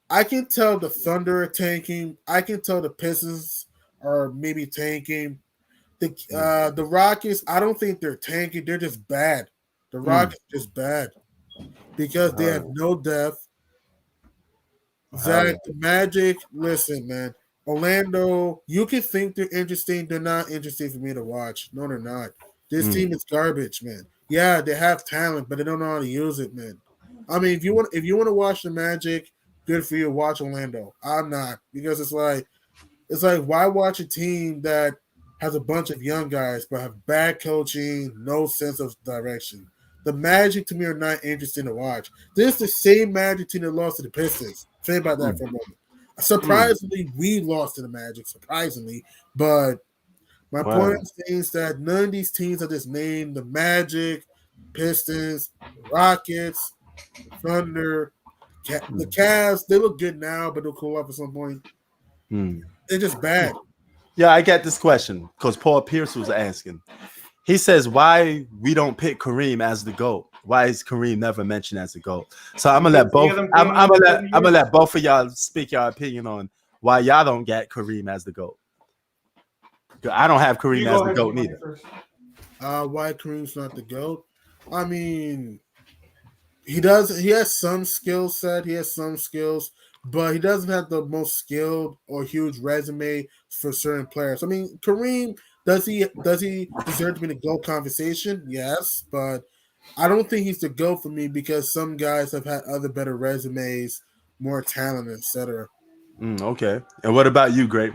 I can tell the Thunder are tanking. I can tell the Pistons are maybe tanking. The Rockets, I don't think they're tanking. They're just bad. The Rockets are just bad because they have no depth. Zach, the Magic, listen, man. Orlando, you can think they're interesting. They're not interesting for me to watch. No, they're not. This team is garbage, man. Yeah, they have talent, but they don't know how to use it, man. I mean, if you want to watch the Magic, good for you. Watch Orlando. I'm not because it's like why watch a team that has a bunch of young guys but have bad coaching, no sense of direction. The Magic to me are not interesting to watch. This is the same Magic team that lost to the Pistons. Think about that for a moment. Surprisingly, we lost to the Magic. Surprisingly, but my point is that none of these teams are just named the Magic, Pistons, Rockets, Thunder, the Cavs. They look good now, but they'll cool off at some point. They're just bad. Yeah, I got this question because Paul Pierce was asking. He says why we don't pick Kareem as the GOAT. Why is Kareem never mentioned as the GOAT? So I'm gonna let both. I'm gonna let both of y'all speak your opinion on why y'all don't get Kareem as the GOAT. I don't have Kareem as the GOAT neither. Why Kareem's not the GOAT? I mean, he does. He has some skill set. He has some skills, but he doesn't have the most skilled or huge resume for certain players. I mean, Kareem does he deserve to be in the GOAT conversation? Yes, but I don't think he's the GOAT for me because some guys have had other better resumes, more talent, etc. Okay. And what about you, Great?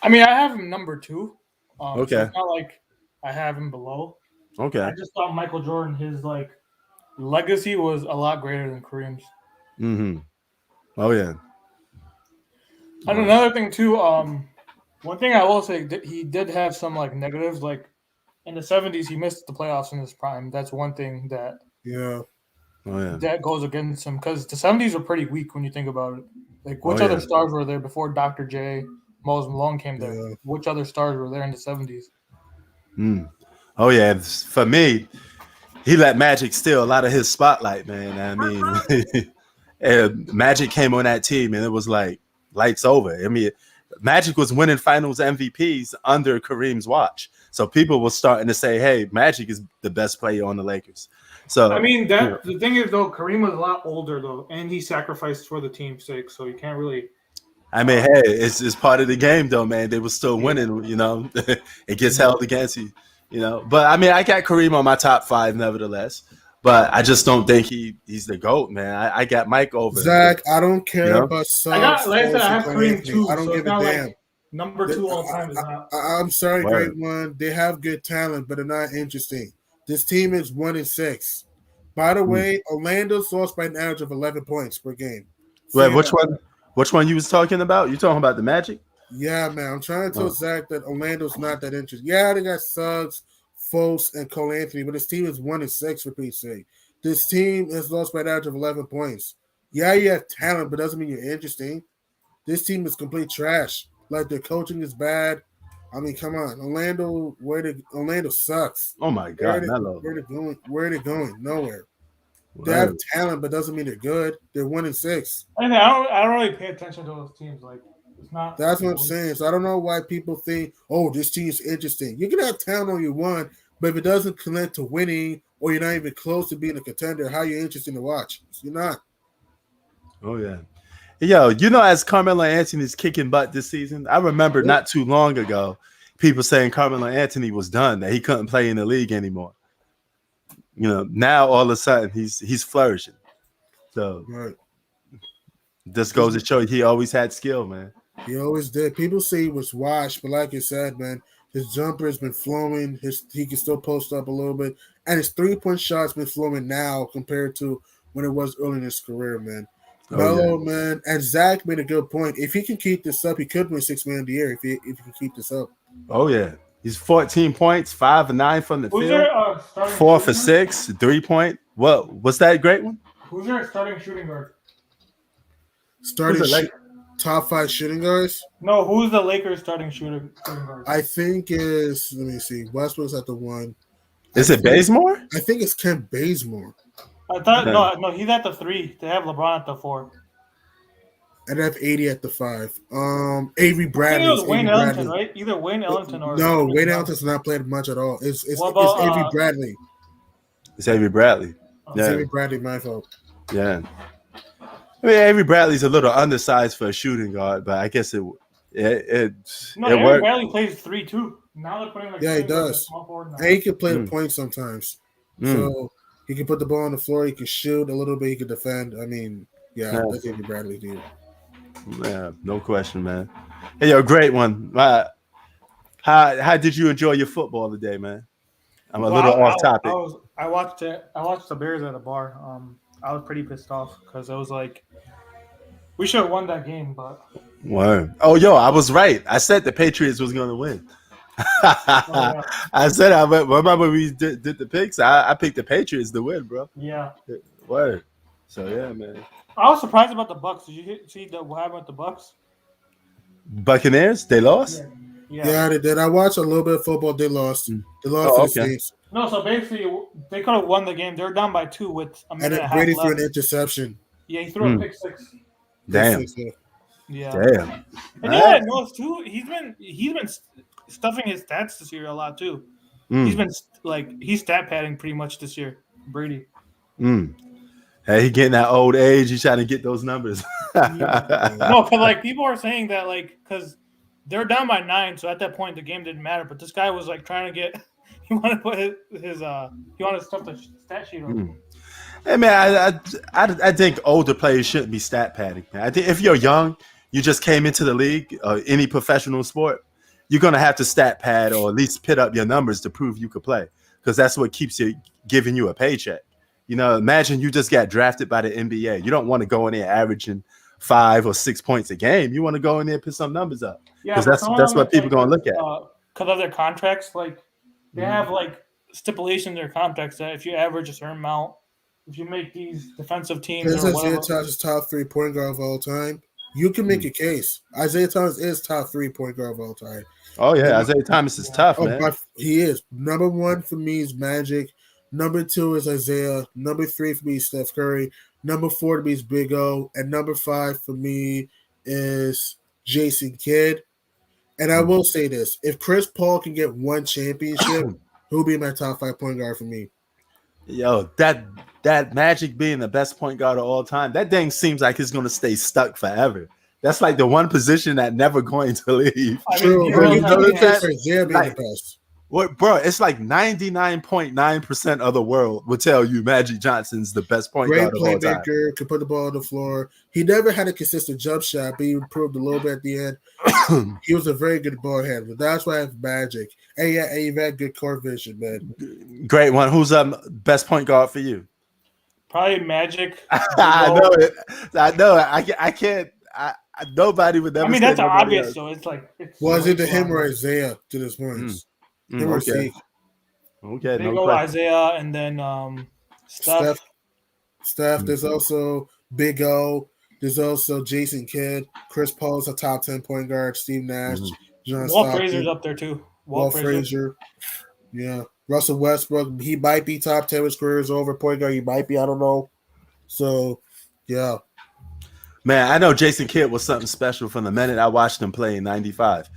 I mean, I have him number 2. Okay. So it's not like I have him below. Okay. I just thought Michael Jordan, his legacy was a lot greater than Kareem's. Oh yeah. And another thing too, one thing I will say, he did have some negatives. Like in the 70s, he missed the playoffs in his prime. That's one thing that that goes against him because the 70s were pretty weak when you think about it. Like which other stars were there before Dr. J, Moses Malone came there? Yeah. Which other stars were there in the 70s? Oh yeah. For me, he let Magic steal a lot of his spotlight, man. I mean, and Magic came on that team, and it was like lights over. I mean, Magic was winning Finals MVPs under Kareem's watch, so people were starting to say, "Hey, Magic is the best player on the Lakers." So I mean, the thing is though, Kareem was a lot older though, and he sacrificed for the team's sake, so you can't really. I mean, hey, it's part of the game, though, man. They were still winning, you know. It gets held against you, you know. But I mean, I got Kareem on my top 5, nevertheless. but I just don't think he's the GOAT, man. I got Mike over him. Zach, I don't care You know? about I got, subs. like I said, I have Cole Kareem Anthony. too, I don't so give it's a not damn. like number 2 all time is not. I'm sorry, Word. Great One. They have good talent, but they're not interesting. This team is 1-6. By the way, Orlando's lost by an average of 11 points per game. Wait, which one? Which one you was talking about? You talking about the Magic? Yeah, man. I'm trying to tell Zach that Orlando's not that interesting. Yeah, they got Suggs, Fultz, and Cole Anthony, but this team is 1-6 for Pete's sake. This team has lost by an average of 11 points. Yeah, you have talent, but doesn't mean you're interesting. This team is complete trash. Like, their coaching is bad. I mean, come on. Orlando sucks. Oh my God, Melo. Where are they going? Nowhere. They have talent, but doesn't mean they're good. They're 1-6. I don't really pay attention to those teams. Like, it's not. That's what I'm saying. So I don't know why people think, oh, this team's interesting. You can have talent all you want, but if it doesn't connect to winning or you're not even close to being a contender, how are you interesting to watch? You're not. Oh yeah. Yo, as Carmelo Anthony's kicking butt this season, I remember not too long ago, people saying Carmelo Anthony was done, that he couldn't play in the league anymore. Now all of a sudden he's flourishing. So this goes to show he always had skill, man. He always did. People say he was washed, but like you said, man, his jumper has been flowing. He can still post up a little bit, and his 3-point shot's been flowing now compared to when it was early in his career, man. Melo, man, and Zach made a good point. If he can keep this up, he could win $6 million a year if he can keep this up. Oh yeah, he's 14 points, 5 and 9 from the Who's field, their 4 for 6, 3-point. What's that great one? Who's their starting shooting guard? Top 5 shooting guards? No, who's the Lakers starting shooting guard? I think is let me see. Westbrook's at the 1. Is it Bazemore? I think it's Kent Bazemore. I thought no, he's at the 3. They have LeBron at the 4. And I have 80 at the 5. Avery Bradley. I think it was Wayne Ellington, right? Either Wayne Ellington or Wayne Ellington's not played much at all. It's Avery Bradley. It's Avery Bradley. It's Avery Bradley, my fault. Yeah. I mean, Avery Bradley's a little undersized for a shooting guard, but I guess it Avery worked. Bradley plays 3 too. Now they're putting he does. And he can play the point sometimes. So he can put the ball on the floor. He can shoot a little bit. He can defend. I mean, that's Avery Bradley, dude. Yeah, no question, man. Hey, yo, great one. How did you enjoy your football today, man? I'm a little off topic. I watched the Bears at a bar. I was pretty pissed off because I was like, we should have won that game, but. Word. Oh, yo, I was right. I said the Patriots was going to win. I said, remember we did the picks? I picked the Patriots to win, bro. Yeah. Word. So, yeah, man. I was surprised about the Bucks. Did you see what happened with the Bucks? Buccaneers? They lost? Yeah, they did. I watched a little bit of football. They lost. They lost to the Saints. No, so basically, they could have won the game. They were down by 2 with a minute and a half Brady left. threw an interception. Yeah, he threw a pick 6. Damn. Yeah. Damn. And yeah, knows too. He's been stuffing his stats this year a lot too. He's been he's stat padding pretty much this year. Brady. Hey, he getting that old age. He's trying to get those numbers. No, but people are saying that because they're down by 9, so at that point the game didn't matter. But this guy was trying to get. He wanted to put he wanted to stuff the stat sheet on. Hey man, I think older players shouldn't be stat padding. I think if you're young, you just came into the league, any professional sport, you're gonna have to stat pad or at least put up your numbers to prove you could play, because that's what keeps giving you a paycheck. Imagine you just got drafted by the NBA. You don't want to go in there averaging 5 or 6 points a game. You want to go in there and put some numbers up, because that's what people gonna look at. Because of their contracts, they have stipulations in their contracts that if you average a certain amount, if you make these defensive teams, Isaiah Thomas is top 3 point guard of all time. You can make a case. Isaiah Thomas is top 3 point guard of all time. Oh yeah, Isaiah Thomas is tough, man. He is. Number 1 for me is Magic. Number 2 is Isaiah. Number 3 for me is Steph Curry. Number 4 to me is Big O. And number 5 for me is Jason Kidd. And I will say this: if Chris Paul can get 1 championship, he'll be my top 5 point guard for me. Yo, that Magic being the best point guard of all time, that thing seems like it's gonna stay stuck forever. That's like the one position that never going to leave. True, but you know the best. What, bro? It's like 99.9% of the world would tell you Magic Johnson's the best point Great guard of all time. playmaker, could put the ball on the floor. He never had a consistent jump shot, but he improved a little bit at the end. He was a very good ball handler. That's why I have Magic. And yeah, and you've had good court vision, man. Great one. Who's best point guard for you? Probably Magic. I know it. I know it. I can't. Nobody would never. I mean, that's obvious. So it's like. Was it to him or Isaiah to this point? Okay. Okay. They go Isaiah and then Steph. There's also Big O. There's also Jason Kidd. Chris Paul's a top 10 point guard. Steve Nash. John Walt Frazier's up there too. Walt Frazier. Yeah. Russell Westbrook. He might be top 10. His career is over. Point guard. He might be. I don't know. So, yeah. Man, I know Jason Kidd was something special from the minute I watched him play in '95.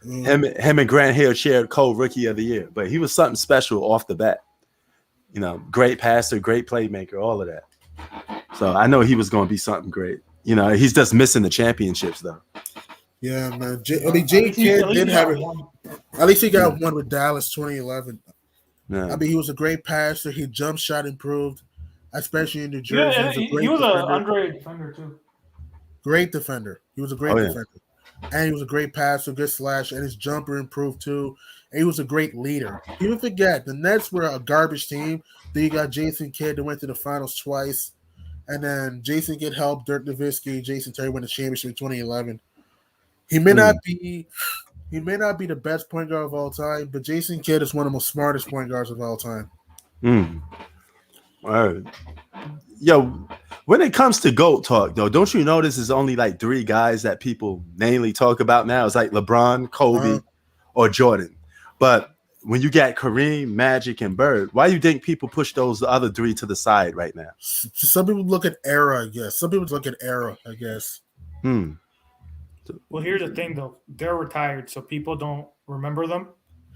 Him and Grant Hill shared co-rookie of the year, but he was something special off the bat. You know, great passer, great playmaker, all of that. So I know he was going to be something great. You know, he's just missing the championships, though. Yeah, man. Jay Kidd did have it. At least he got one with Dallas 2011. Yeah. I mean, he was a great passer. His jump shot improved, especially in New Jersey. Yeah, he was an underrated defender, too. Great defender. He was a great defender. And he was a great passer, good slash, and his jumper improved too. And he was a great leader. People forget the Nets were a garbage team. Then you got Jason Kidd that went to the finals twice. And then Jason Kidd helped Dirk Nowitzki, Jason Terry win the championship in 2011. He may not be the best point guard of all time, but Jason Kidd is one of the most smartest point guards of all time. All right. Yo, when it comes to GOAT talk, though, don't you notice there's only like 3 guys that people mainly talk about now? It's like LeBron, Kobe, or Jordan. But when you got Kareem, Magic, and Bird, why do you think people push those other 3 to the side right now? Some people look at era, I guess. Some people look at era, I guess. Well, here's the thing, though. They're retired, so people don't remember them.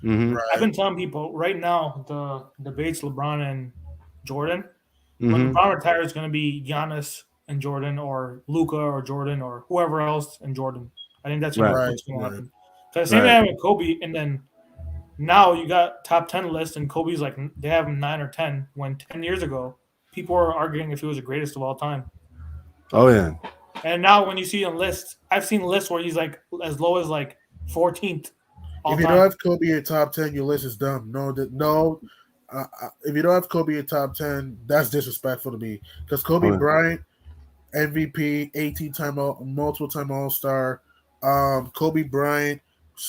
Right. I've been telling people right now the debates LeBron and Jordan. When LeBron retires, it's going to be Giannis and Jordan, or Luka or Jordan, or whoever else and Jordan. I think that's what's going to happen. So the same thing with Kobe, and then now you got top 10 list, and Kobe's like they have him 9 or 10. When 10 years ago, people were arguing if he was the greatest of all time. Oh yeah. And now when you see a list, I've seen lists where he's like as low as like 14th. If you don't have Kobe in top 10, your list is dumb. No. If you don't have Kobe in top 10, that's disrespectful to me. Because Kobe Bryant, MVP, 18-time multiple-time All-Star. Kobe Bryant,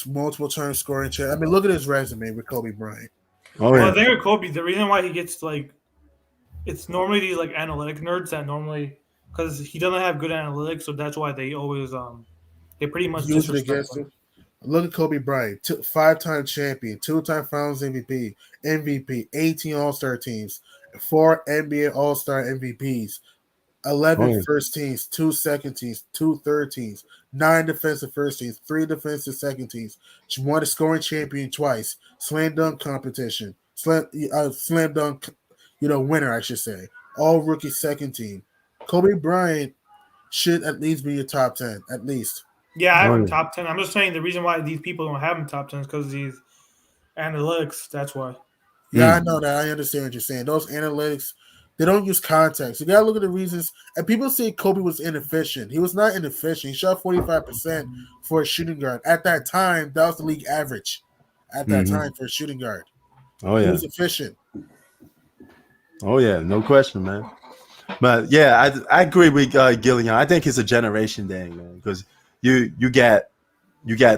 multiple-time scoring champ. I mean, look at his resume with Kobe Bryant. Well, I think with Kobe, the reason why he gets like, it's normally these like analytic nerds that normally, because he doesn't have good analytics, so that's why they always they pretty much use it against him. Look at Kobe Bryant, 5-time champion, 2-time Finals MVP, 18 All-Star teams, 4 NBA All-Star MVPs, 11 first teams, 2 second teams, 2 third teams, 9 defensive first teams, 3 defensive second teams. She won a scoring champion twice, slam dunk competition, slam dunk, winner, I should say. All rookie second team. Kobe Bryant should at least be your top 10, at least. Yeah, I have him top 10. I'm just saying the reason why these people don't have him top 10 is because of these analytics. That's why. Yeah, I know that. I understand what you're saying. Those analytics, they don't use context. You got to look at the reasons. And people say Kobe was inefficient. He was not inefficient. He shot 45% for a shooting guard. At that time, that was the league average at that time for a shooting guard. Oh, yeah. He was efficient. Oh, yeah. No question, man. But, yeah, I agree with Gillian. I think it's a generation thing, man, because you got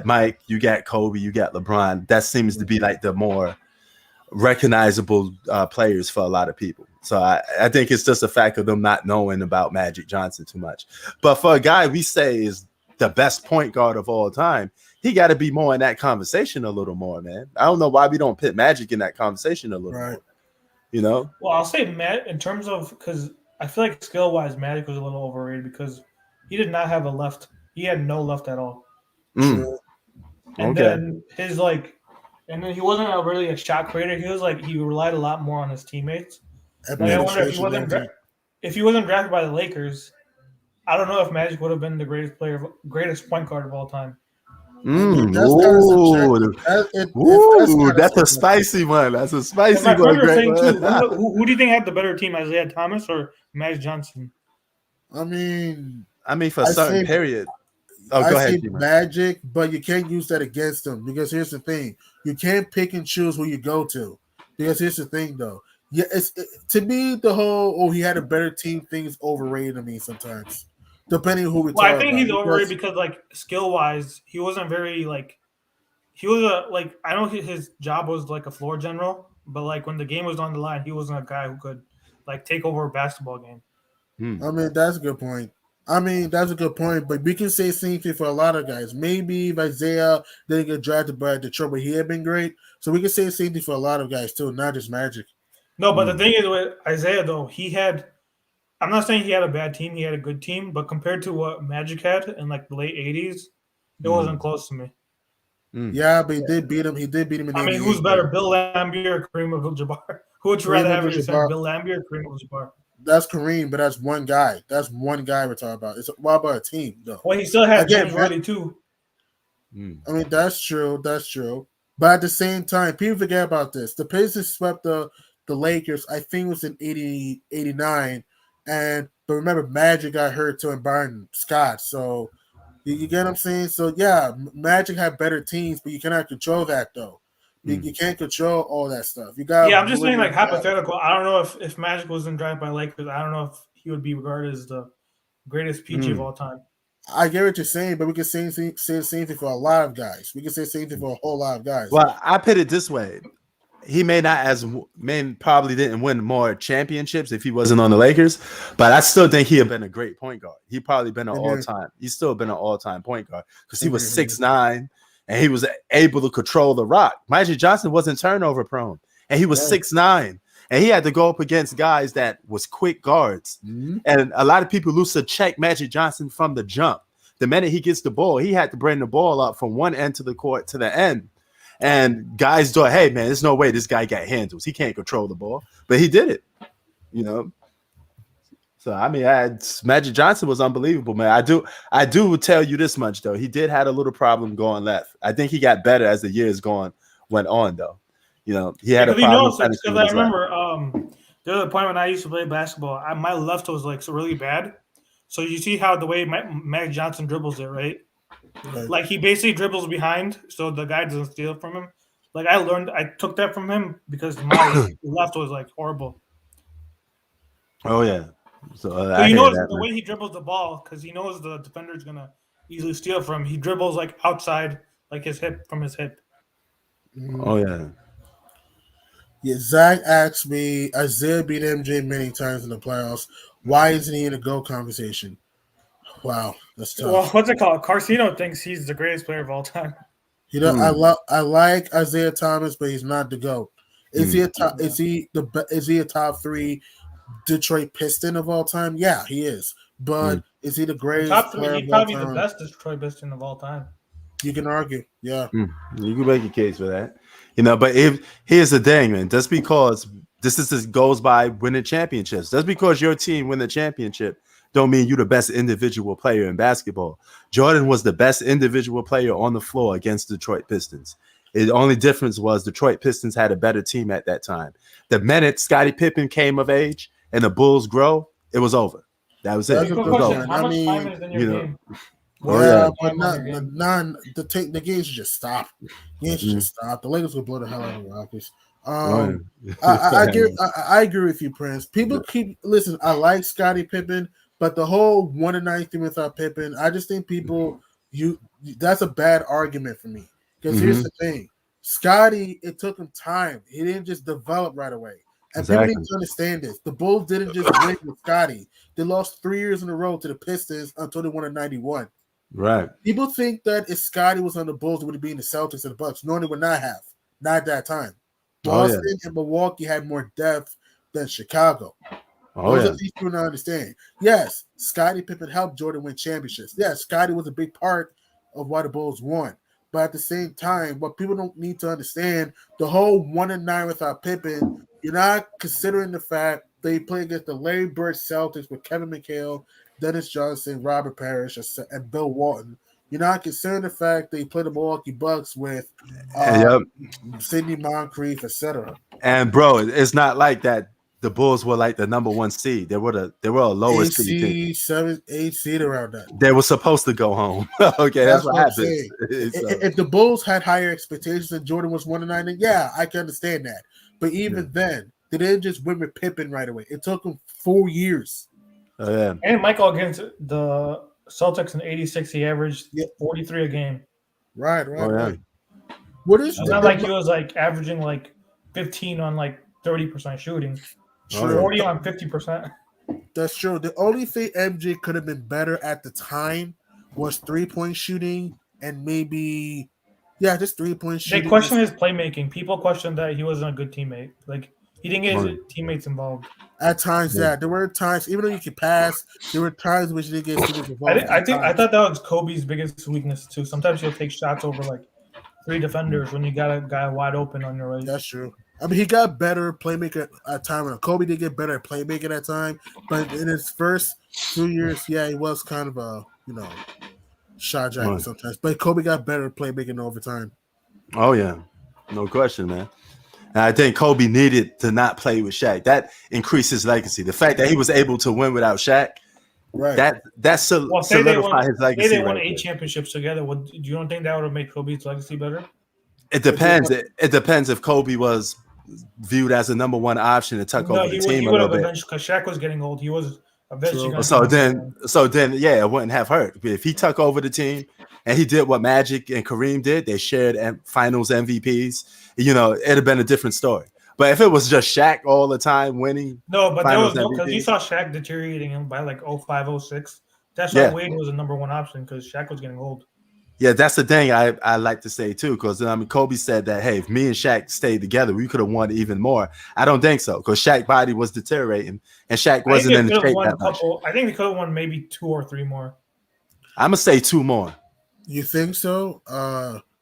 Mike, you got Kobe, you got LeBron. That seems to be like the more recognizable players for a lot of people. So I think it's just a fact of them not knowing about Magic Johnson too much. But for a guy we say is the best point guard of all time, he got to be more in that conversation a little more, man. I don't know why we don't put Magic in that conversation a little more. You know? Well, I'll say Matt in terms of, because I feel like skill-wise, Magic was a little overrated because he did not have a left. He had no left at all. And then his and then he wasn't really a shot creator. He was he relied a lot more on his teammates. Like, I wonder if he wasn't drafted by the Lakers, I don't know if Magic would have been the greatest point guard of all time. That's a spicy one. That's a spicy my one. friend was saying too. Who do you think had the better team, Isaiah Thomas or Magic Johnson? I mean, for a certain period. Oh, I go ahead, say G-Man. Magic, but you can't use that against them because here's the thing: you can't pick and choose who you go to. Because here's the thing, though. Yeah, to me the whole he had a better team thing is overrated to me sometimes, depending on who we talk about. I think he's overrated because like skill wise, he wasn't very like he was I know his job was like a floor general, but like when the game was on the line, he wasn't a guy who could like take over a basketball game. I mean, that's a good point. But we can say same thing for a lot of guys. Maybe if Isaiah didn't get drafted by Detroit, but he had been great. So we can say the same thing for a lot of guys too, not just Magic. No, but the thing is with Isaiah though, I'm not saying he had a bad team, he had a good team, but compared to what Magic had in like the late 80s, it wasn't close to me. Yeah, but he did beat him. He did beat him in 88. I mean, who's better, Bill Laimbeer or Kareem Abdul-Jabbar? Who would you rather have in your center, Bill Laimbeer or Kareem Abdul-Jabbar? That's Kareem, but that's one guy. That's one guy we're talking about. What about a team, though? Well, he still had James Worthy, too. I mean, that's true. That's true. But at the same time, people forget about this. The Pacers swept the Lakers, I think it was in 89. But remember, Magic got hurt too, and Byron Scott. So you get what I'm saying? So, yeah, Magic had better teams, but you cannot control that, though. You can't control all that stuff. I'm just saying, like, hypothetical. I don't know if Magic wasn't drafted by Lakers. I don't know if he would be regarded as the greatest PG of all time. I get what you're saying, but we can say the same thing for a lot of guys. We can say the same thing for a whole lot of guys. Well, I put it this way. He probably didn't win more championships if he wasn't on the Lakers, but I still think he had been a great point guard. He probably been he's still been an all-time point guard because he was 6'9", and he was able to control the rock. Magic Johnson wasn't turnover prone, and he was 6'9", and he had to go up against guys that was quick guards. And a lot of people lose to check Magic Johnson from the jump. The minute he gets the ball, he had to bring the ball up from one end to the court to the end. And guys thought, hey, man, there's no way this guy got handles. He can't control the ball. But he did it, So, I mean, Magic Johnson was unbelievable, man. I do tell you this much, though. He did have a little problem going left. I think he got better as the years went on, though. He had a problem. Because I remember there was a point when I used to play basketball. My left was like so really bad. So you see how the way Magic Johnson dribbles it, right? Like he basically dribbles behind, so the guy doesn't steal from him. Like I took that from him because my left was like horrible. Oh yeah. So you notice the way he dribbles the ball because he knows the defender is gonna easily steal from him. He dribbles like outside, like his hip. Oh yeah. Yeah, Zach asked me, Isaiah beat MJ many times in the playoffs. Why isn't he in a GOAT conversation? Wow, that's tough. Well, what's it called? Carcino thinks he's the greatest player of all time. I like Isaiah Thomas, but he's not the GOAT. Is he a top? Is he a top 3 Detroit Piston of all time? Yeah, he is. But is he the greatest top 3? player He'd of all probably be time? the best Detroit Piston of all time. You can argue, yeah. You can make a case for that, But here's the thing, man. Just because this goes by winning championships, just because your team win the championship, don't mean you're the best individual player in basketball. Jordan was the best individual player on the floor against Detroit Pistons. The only difference was Detroit Pistons had a better team at that time. The minute Scottie Pippen came of age and the Bulls grow, it was over. That was it. How much time is in your game? But the game should just stop. The Lakers will blow the hell out of the Rockets. I agree with you, Prince. People listen. I like Scottie Pippen, but the whole 1-9 thing without Pippen, I just think that's a bad argument for me. Because here's the thing, Scottie, it took him time. He didn't just develop right away. And people need to understand this. The Bulls didn't just win with Scottie. They lost 3 years in a row to the Pistons until they won in 91. Right. People think that if Scottie was on the Bulls, it would be in the Celtics and the Bucks. No, they would not have. Not at that time. Boston and Milwaukee had more depth than Chicago. Those are things people don't understand. Yes, Scottie Pippen helped Jordan win championships. Yes, Scottie was a big part of why the Bulls won. But at the same time, what people don't need to understand, the whole 1-9 without Pippen, you're not considering the fact they played against the Larry Bird Celtics with Kevin McHale, Dennis Johnson, Robert Parrish, and Bill Walton. You're not considering the fact they played the Milwaukee Bucks with Yep. Sidney Moncrief, etc. And bro, it's not like that. The Bulls were like the number 1 seed. They were a lower seed team. 7, 8 seed around that. They were supposed to go home. Okay, that's what happens. If the Bulls had higher expectations and Jordan was 1-9, then yeah, I can understand that. But even then, they didn't just win with Pippen right away. It took them 4 years. Oh, yeah. And Michael against the Celtics in '86, he averaged 43 a game. Right. Oh, yeah. What is it's not like he was like averaging like 15 on like 30% shooting, 40 on 50%. That's true. The only thing MJ could have been better at the time was 3-point shooting and maybe, just 3-point shooting. They questioned his playmaking. People questioned that he wasn't a good teammate. Like he didn't get his teammates involved. At times, there were times, even though you could pass, there were times which they get teammates involved. I thought that was Kobe's biggest weakness too. Sometimes he'll take shots over like 3 defenders when you got a guy wide open on your right. That's true. I mean, he got better playmaker at time. Kobe did get better at playmaking at time, but in his first 2 years, he was kind of a shot jacket sometimes. But Kobe got better at playmaking over time. Oh yeah, no question, man. And I think Kobe needed to not play with Shaq. That increased his legacy. The fact that he was able to win without Shaq, that solidified his legacy. They won 8 championships together. Do you don't think that would have made Kobe's legacy better? It depends. It depends if Kobe was viewed as a number 1 option to tuck over the team a little bit. Because Shaq was getting old. He was eventually. So then, yeah, it wouldn't have hurt. But if he took over the team and he did what Magic and Kareem did, they shared Finals MVPs. It'd have been a different story. But if it was just Shaq all the time winning, no, but there was because you saw Shaq deteriorating him by like 05, 06. That's why Wade was a number 1 option because Shaq was getting old. Yeah, that's the thing I like to say too, because Kobe said that, hey, if me and Shaq stayed together, we could have won even more. I don't think so, because Shaq's body was deteriorating, and Shaq wasn't in the shape that much. I think they could have won maybe 2 or 3 more. I'm gonna say 2 more. You think so?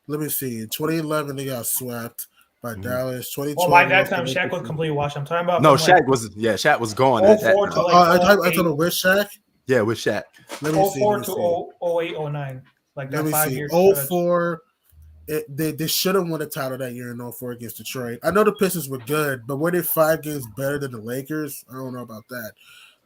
Let me see. In 2011, they got swept by Dallas. 2012. Well, by that time, Shaq was completely washed. I'm talking about. No, Shaq was gone. I told him with Shaq. Yeah, with Shaq. Let me see. 04 to 08, 09. Like that 5 years. 04. They should have won the title that year in 04 against Detroit. I know the Pistons were good, but were they 5 games better than the Lakers? I don't know about that.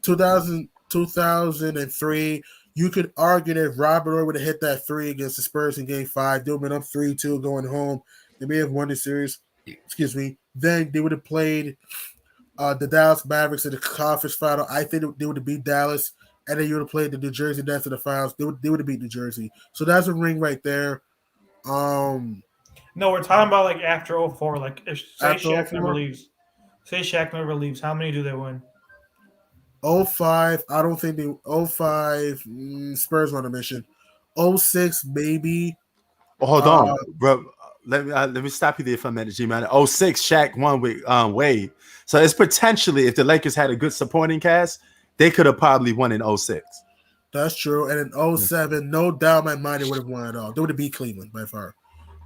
2003, you could argue that if Robert Ory would have hit that 3 against the Spurs in Game 5, they would have been up 3-2 going home. They may have won the series. Excuse me. Then they would have played the Dallas Mavericks in the conference final. I think they would have beat Dallas, and then you would have played the New Jersey Nets in the finals. They would have beat New Jersey. So that's a ring right there. No, we're talking about like after 04. Like if Shaq never leaves. Say Shaq never leaves. How many do they win? 05, I don't think they. 05, Spurs on a mission. 06, maybe. Hold on, bro. Let me stop you there for a minute, G-Man. 06, Shaq won with Wade. So it's potentially, if the Lakers had a good supporting cast, they could have probably won in 06. That's true. And in 07, no doubt in my mind, they would have won it all. They would have beat Cleveland by far.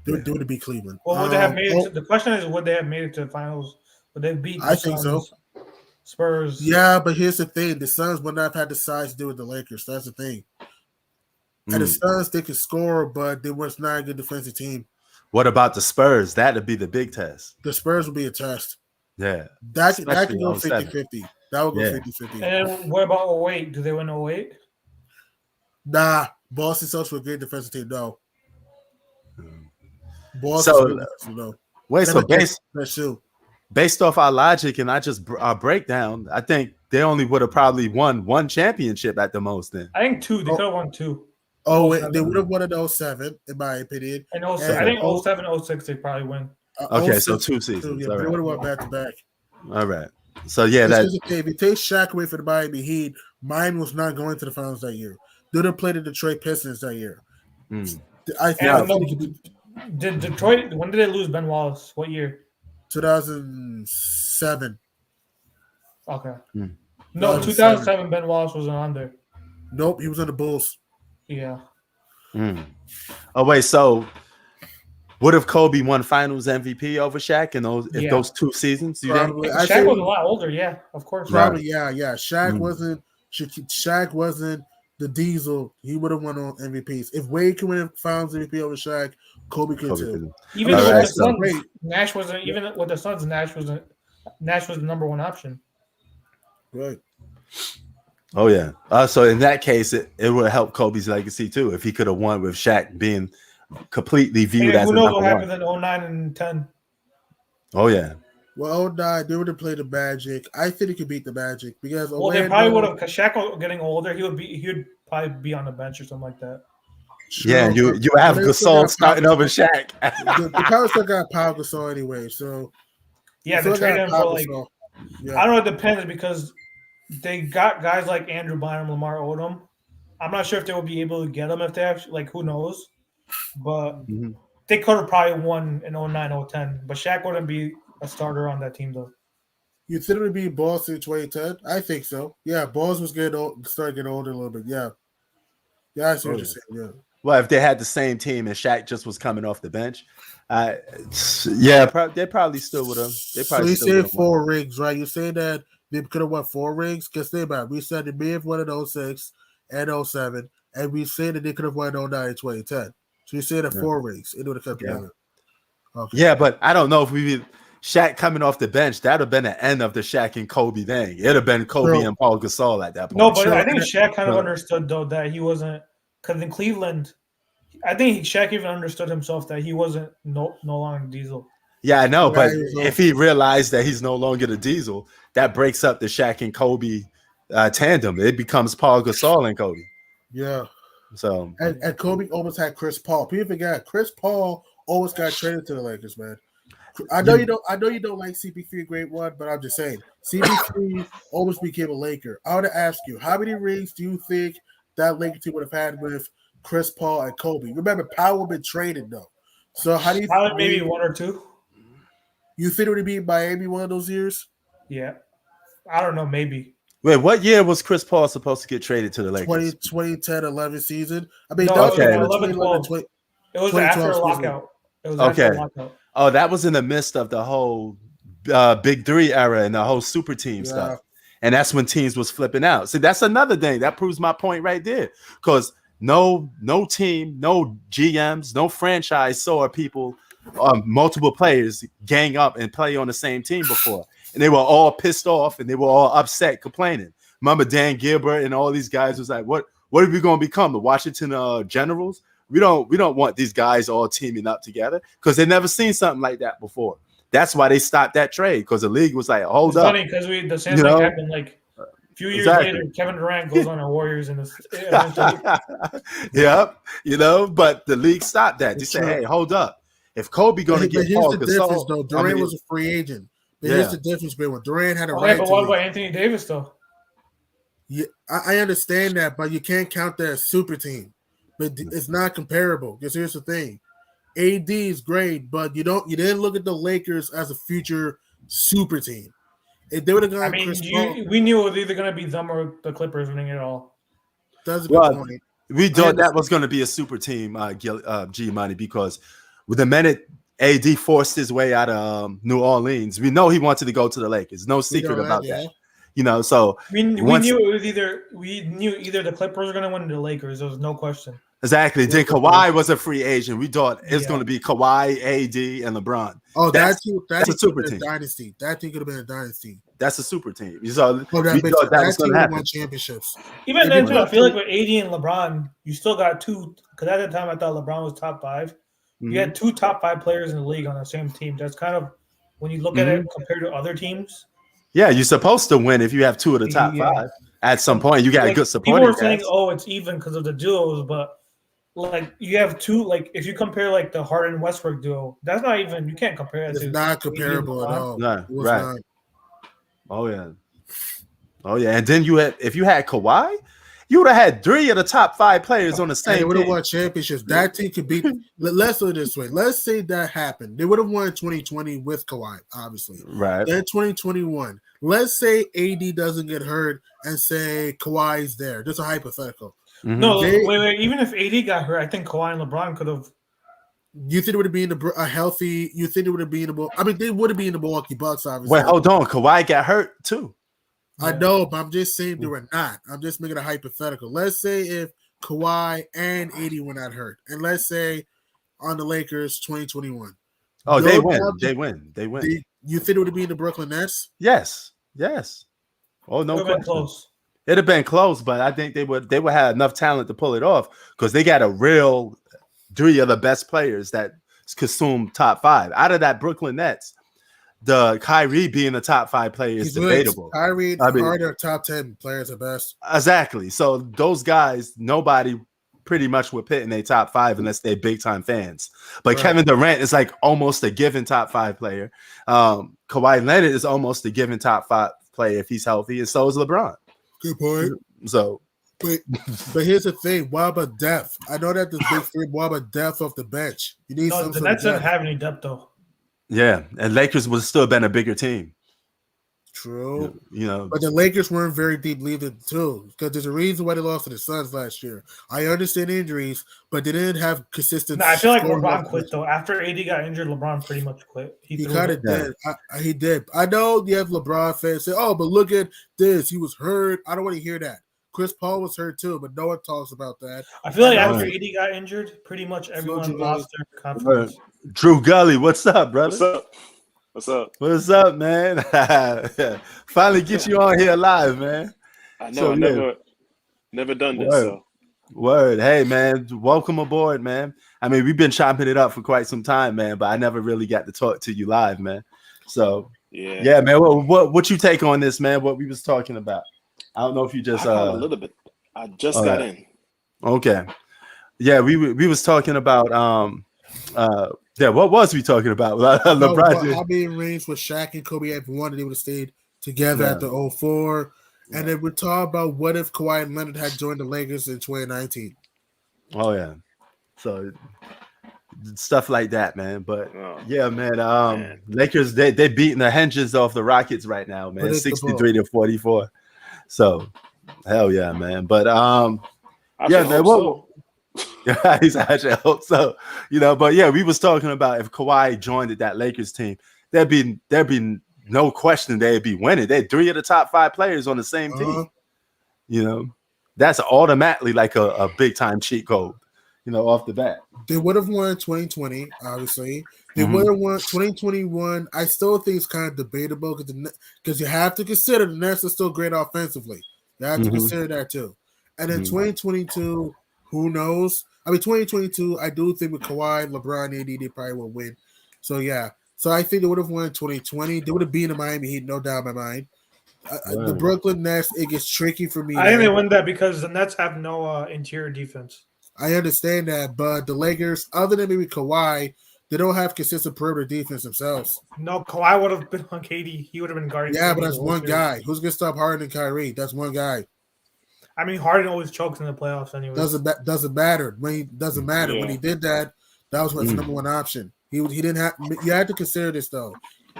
They would have beat Cleveland. Well, would they have made it the question is, would they have made it to the finals? Would they beat the think so. Spurs? Yeah, but here's the thing. The Suns would not have had the size to do with the Lakers. That's the thing. And the Suns, they could score, but they was not a good defensive team. What about the Spurs? That'd be the big test. The Spurs would be a test. Yeah. That could go 50-50. That would go 50-50. And what about 08? Do they win 08? Nah. Boston Celtics were a great defensive team. No. Boston. No. Wait, so based off our logic and our breakdown, I think they only would have probably won 1 championship at the most then. I think 2. They could have won 2. Oh, they would have won in 07, in my opinion. And I think 07, 06, they probably win. Okay, so 2 seasons. Yeah, they would have won back-to-back. All right. So, yeah. If you take Shaq away from the Miami Heat, mine was not going to the finals that year. They would have played the Detroit Pistons that year. Did Detroit, when did they lose Ben Wallace? What year? 2007. Okay. No, 2007, Ben Wallace wasn't on there. Nope, he was on the Bulls. Yeah. Oh, wait, so would have Kobe won Finals MVP over Shaq in those 2 seasons? Probably. Shaq was a lot older, yeah, of course. Probably, yeah. Shaq wasn't the Diesel, he would have won on MVPs. If Wade could win Finals MVP over Shaq, Kobe could too. Even with the Suns, Nash wasn't. Even with the Suns, Nash wasn't. Nash was the number one option. Right. Oh yeah. So in that case, it would have helped Kobe's legacy too if he could have won with Shaq being completely viewed as who a knows number what happened one. in 09 and 10. Oh yeah. Well, 09, they would have played the Magic. I think he could beat the Magic because they probably would have. Because Shaq getting older, he would probably be on the bench or something like that. Sure, yeah, you have Gasol starting over Shaq. The Pirates still got Pau Gasol anyway, so yeah, they traded him for like. Yeah. I don't know. It depends because they got guys like Andrew Bynum, Lamar Odom. I'm not sure if they will be able to get them if they have, like, who knows. But they could have probably won in 09, 010. But Shaq wouldn't be a starter on that team, though. You think it would be Balls in 2010? I think so. Yeah, Balls was starting getting older a little bit. Yeah. Yeah, I see what you're saying. Yeah. Well, if they had the same team and Shaq just was coming off the bench, they probably still would have. So you said 4 rings, right? You say that they could have won 4 rings? Because think about it. We said they may have won in 06 and 07, and we said that they could have won in 09 and 2010. So you said that 4 rings. It would have come together. Okay. Yeah, but I don't know if Shaq coming off the bench, that would have been the end of the Shaq and Kobe thing. It would have been Kobe and Paul Gasol at that point. No, but I think Shaq kind of understood, though, that he wasn't – because in Cleveland, I think Shaq even understood himself that he wasn't no longer Diesel. Yeah, I know, but if he realized that he's no longer the Diesel, that breaks up the Shaq and Kobe tandem. It becomes Paul Gasol and Kobe. Yeah. So and Kobe almost had Chris Paul. People forget Chris Paul always got traded to the Lakers, man. I know you don't like CP3 Great One, but I'm just saying CP3 almost became a Laker. I want to ask you, how many rings do you think that Laker team would have had with Chris Paul and Kobe? Remember, Powell would have been traded though. So how do you think maybe 1 or 2? You think it would be Miami one of those years? Yeah. I don't know, maybe. Wait, what year was Chris Paul supposed to get traded to the Lakers? 2010-11 season. I mean, no, okay. 11-12. It was after a lockout. It was after a lockout. Oh, that was in the midst of the whole Big 3 era and the whole super team stuff. And that's when teams was flipping out. See, that's another thing. That proves my point right there. Because no team, no GMs, no franchise saw people, multiple players gang up and play on the same team before. And they were all pissed off and they were all upset, complaining. Remember Dan Gilbert and all these guys was like, what are we going to become? The Washington Generals? We don't want these guys all teaming up together because they never seen something like that before. That's why they stopped that trade because the league was like, hold up. Funny because the same thing happened like a few years later. Kevin Durant goes on the Warriors and yep, but the league stopped that. They said, hey, hold up. If Kobe going to get Paul Gasol, though, Durant was a free agent. But here's the difference, man. Durant had a right. But what about Anthony Davis though? Yeah, I understand that, but you can't count that as super team. But it's not comparable. Because here's the thing: AD is great, but you didn't look at the Lakers as a future super team. If they would have gone, we knew it was either going to be them or the Clippers winning it all. That's a good point. We thought that was going to be a super team, G Money, because with the minute AD forced his way out of New Orleans, we know he wanted to go to the Lakers. No secret about that. So we knew it was either the Clippers were going to win or the Lakers. There was no question. Exactly. Then Kawhi was a free agent. We thought it's going to be Kawhi, AD, and LeBron. Oh, that's a super team. Dynasty. That team could have been a dynasty. That's a super team. So we thought that was going to happen. Won championships. Even then, too, I feel like with AD and LeBron, you still got 2. Because at the time, I thought LeBron was top 5. Mm-hmm. You had 2 top 5 players in the league on the same team. That's kind of when you look at it compared to other teams. Yeah, you're supposed to win if you have 2 of the top 5. At some point, you got good supporting. People were saying, "Oh, it's even because of the duos," but you have 2. If you compare the Harden Westbrook duo, that's not even. You can't compare it. It's not comparable at all. No, right. Not. Oh yeah. And then if you had Kawhi, you would have had 3 of the top 5 players on the same team. They would have won championships. That team could beat. Let's put it this way. Let's say that happened. They would have won 2020 with Kawhi, obviously. Right. Then 2021. Let's say AD doesn't get hurt and say Kawhi's there. Just a hypothetical. Mm-hmm. No, wait. Even if AD got hurt, I think Kawhi and LeBron could have. You think it would have been a healthy? You think it would have been I mean, they would have been in the Milwaukee Bucks, obviously. Wait, hold on. Kawhi got hurt too. I know, but I'm just saying they were not. I'm just making a hypothetical. Let's say if Kawhi and AD were not hurt, and let's say on the Lakers 2021. Oh, they win. They win. You think it would be in the Brooklyn Nets? Yes. Oh, no question. Close. It'd have been close, but I think they would have enough talent to pull it off because they got a real 3 of the best players that consume top 5 out of that Brooklyn Nets. The Kyrie being the top 5 player is debatable. Kyrie and Harden are top 10 players at best. Exactly. So those guys, nobody pretty much would pit in their top 5 unless they're big time fans. But Kevin Durant is like almost a given top 5 player. Kawhi Leonard is almost a given top 5 player if he's healthy, and so is LeBron. Good point. So, but here's the thing: what about depth? I know that the big 3. What about depth off the bench? You need some. The Nets don't have any depth though. Yeah, and Lakers would still been a bigger team. True. But the Lakers weren't very deep leading too, because there's a reason why they lost to the Suns last year. I understand injuries, but they didn't have consistent. I feel like LeBron quit though. After AD got injured, LeBron pretty much quit. He kind of did. He did. I know you have LeBron fans say, "Oh, but look at this. He was hurt." I don't want to hear that. Chris Paul was hurt too, but no one talks about that. I feel like after AD got injured, pretty much everyone lost their confidence. Drew Gully, what's up, brother? What's up, man? Finally get you on here live, man. I know. I never done this. So. Word. Hey, man. Welcome aboard, man. I mean, we've been chopping it up for quite some time, man, but I never really got to talk to you live, man. So, yeah, man. What you take on this, man? What we was talking about? I don't know if you just a little bit. I just got in. Okay. Yeah, we was talking about what was we talking about? LeBron. How many rings with Shaq and Kobe had won, and they would have stayed together at the 04. And then we're talking about what if Kawhi and Leonard had joined the Lakers in 2019. Oh yeah, so stuff like that, man. But yeah, man. Lakers they beating the hinges off the Rockets right now, man. 63-44. So hell yeah, man. But yeah, man. What? Yeah, he's actually I hope so. But yeah, we was talking about if Kawhi joined that Lakers team, there'd be no question they'd be winning. They're 3 of the top 5 players on the same team. That's automatically like a big time cheat code, off the bat. They would have won 2020, obviously. They would have won 2021. I still think it's kind of debatable because you have to consider the Nets are still great offensively. You have to consider that too. And then 2022, who knows? I mean, 2022, I do think with Kawhi, LeBron, AD, they probably will win. So, yeah. So, I think they would have won 2020. They would have beaten the Miami Heat, no doubt in my mind. The Brooklyn Nets, it gets tricky for me. I think they win that because the Nets have no interior defense. I understand that, but the Lakers, other than maybe Kawhi, they don't have consistent perimeter defense themselves. No, Kawhi would have been on KD. He would have been guarding. Yeah, but that's one guy. Who's going to stop Harden and Kyrie? That's one guy. I mean, Harden always chokes in the playoffs anyway. Doesn't matter when he did that. That was his number one option. He didn't have. You had to consider this though.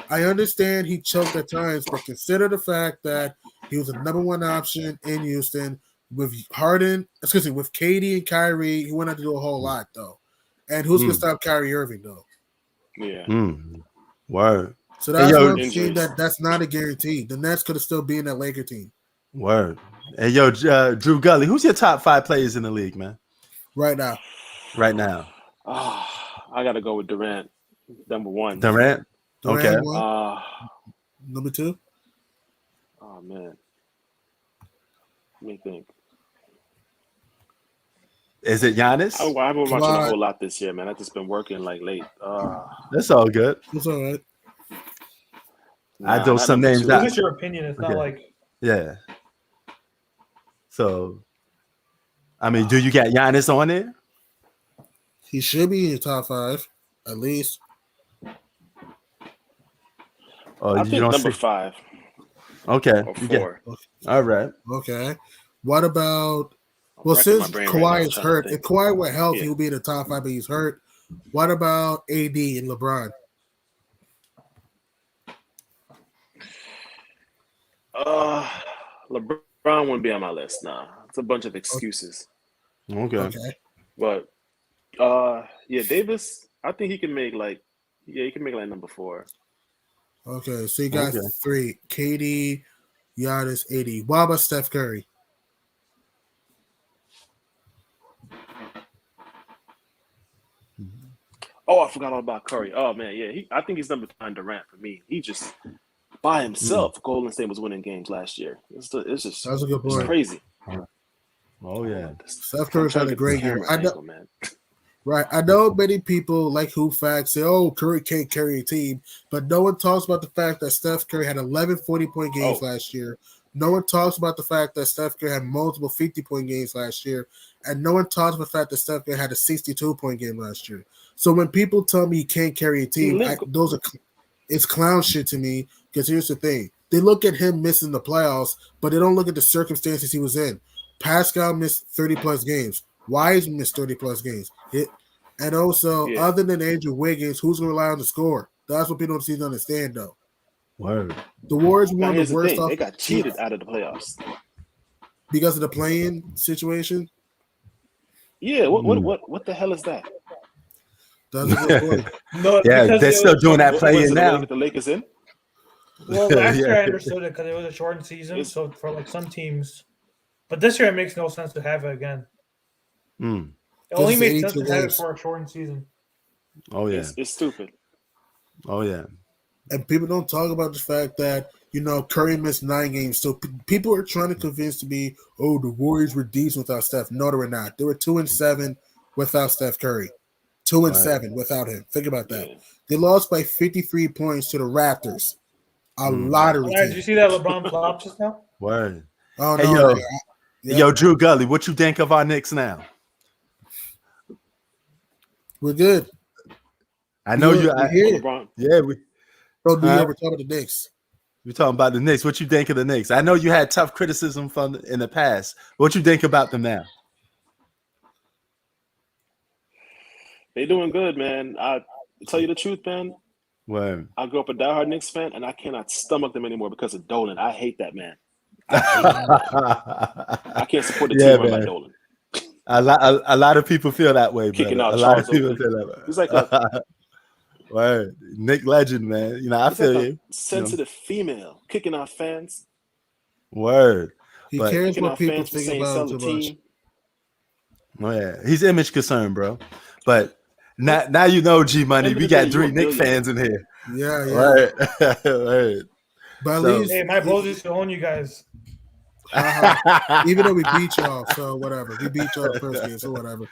I understand he choked at times, but consider the fact that he was a number one option in Houston with Harden. Excuse me, with KD and Kyrie. He went out to do a whole lot though. And who's gonna stop Kyrie Irving though? Yeah. Word. So that's what I'm saying. That's not a guarantee. The Nets could have still been that Laker team. Word. Hey, yo, Drew Gully, who's your top 5 players in the league, man? Right now. I got to go with Durant, number 1. Durant? Okay. Number 2? Oh, man. Let me think. Is it Giannis? I haven't been watching a whole lot this year, man. I've just been working like late. That's all good. It's all right. I throw some names out. It's your opinion. It's not like... Yeah. So, I mean, do you got Giannis on there? He should be in your top 5, at least. I think number 5. Okay. Or 4. All right. Okay. What about... Well, since Kawhi is hurt, if Kawhi were healthy, he would be in the top 5, but he's hurt. What about AD and LeBron? LeBron wouldn't be on my list. Nah, it's a bunch of excuses. Okay. But Davis, I think he can make he can make number 4. Okay, so you got 3: KD, Giannis, AD. What about Steph Curry? Oh, I forgot all about Curry. Oh man, yeah. I think he's number 9 Durant for me. He just by himself. Golden State was winning games last year. It's just That's a good point. crazy. Oh yeah. Steph Curry's had a great year. I know, man. Right. I know many people like Hoop Facts say, "Oh, Curry can't carry a team," but no one talks about the fact that Steph Curry had 11 40-point games last year. No one talks about the fact that Steph Curry had multiple 50-point games last year, and no one talks about the fact that Steph Curry had a 62-point game last year. So when people tell me he can't carry a team, it's clown shit to me. Because here's the thing: they look at him missing the playoffs, but they don't look at the circumstances he was in. Pascal missed 30-plus games. Wise missed 30-plus games. And also, other than Andrew Wiggins, who's going to rely on the score? That's what people don't seem to understand, though. Word. The Warriors won the worst. They got cheated out of the playoffs because of the play-in situation. Yeah. What the hell is that? That's a good point. No, yeah, they're still doing that play-in now. The Lakers in. Well, last year I understood it because it was a shortened season, so for like some teams. But this year it makes no sense to have it again. It only makes sense to have it for a shortened season. Oh yeah, it's stupid. Oh yeah, and people don't talk about the fact that Curry missed 9 games. So people are trying to convince me, oh, the Warriors were decent without Steph. No, they were not. They were 2-7 without Steph Curry. 2-7 without him. Think about that. Yeah. They lost by 53 points to the Raptors. A lottery team. Did you see that LeBron flop just now? Word. Oh, hey, no. Yo, Drew Gully, what you think of our Knicks now? We're good. I know you. LeBron. Yeah, we. Oh, we're talking about the Knicks. We're talking about the Knicks. What you think of the Knicks? I know you had tough criticism from in the past. What you think about them now? They doing good, man. I tell you the truth, man. Word. I grew up a diehard Knicks fan, and I cannot stomach them anymore because of Dolan. I hate that man. I can't support the team run by Dolan. A lot of people feel that way, kicking brother. out a Charles lot of people Oakley. feel that way. He's like a word. Nick Legend, man. I feel like you. Sensitive female kicking out fans. Word. He cares what people think about him too much. Oh yeah, he's image concerned, bro. But now you know, G Money. We got 3 Knicks fans in here. Yeah. Right. Right. But at least, hey, my apologies to own you guys. Even though we beat y'all, so whatever. We beat y'all the first game, so whatever.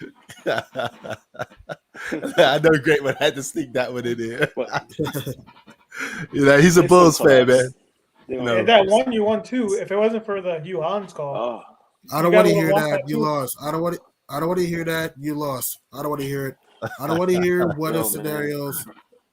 I know Great One had to sneak that one in there. He's a Bulls fan, man. If that won, you won too. If it wasn't for the Hugh Hans call, I don't want to hear that. You lost. I don't want to hear that. You lost. I don't want to hear it. I don't want to hear what if scenarios.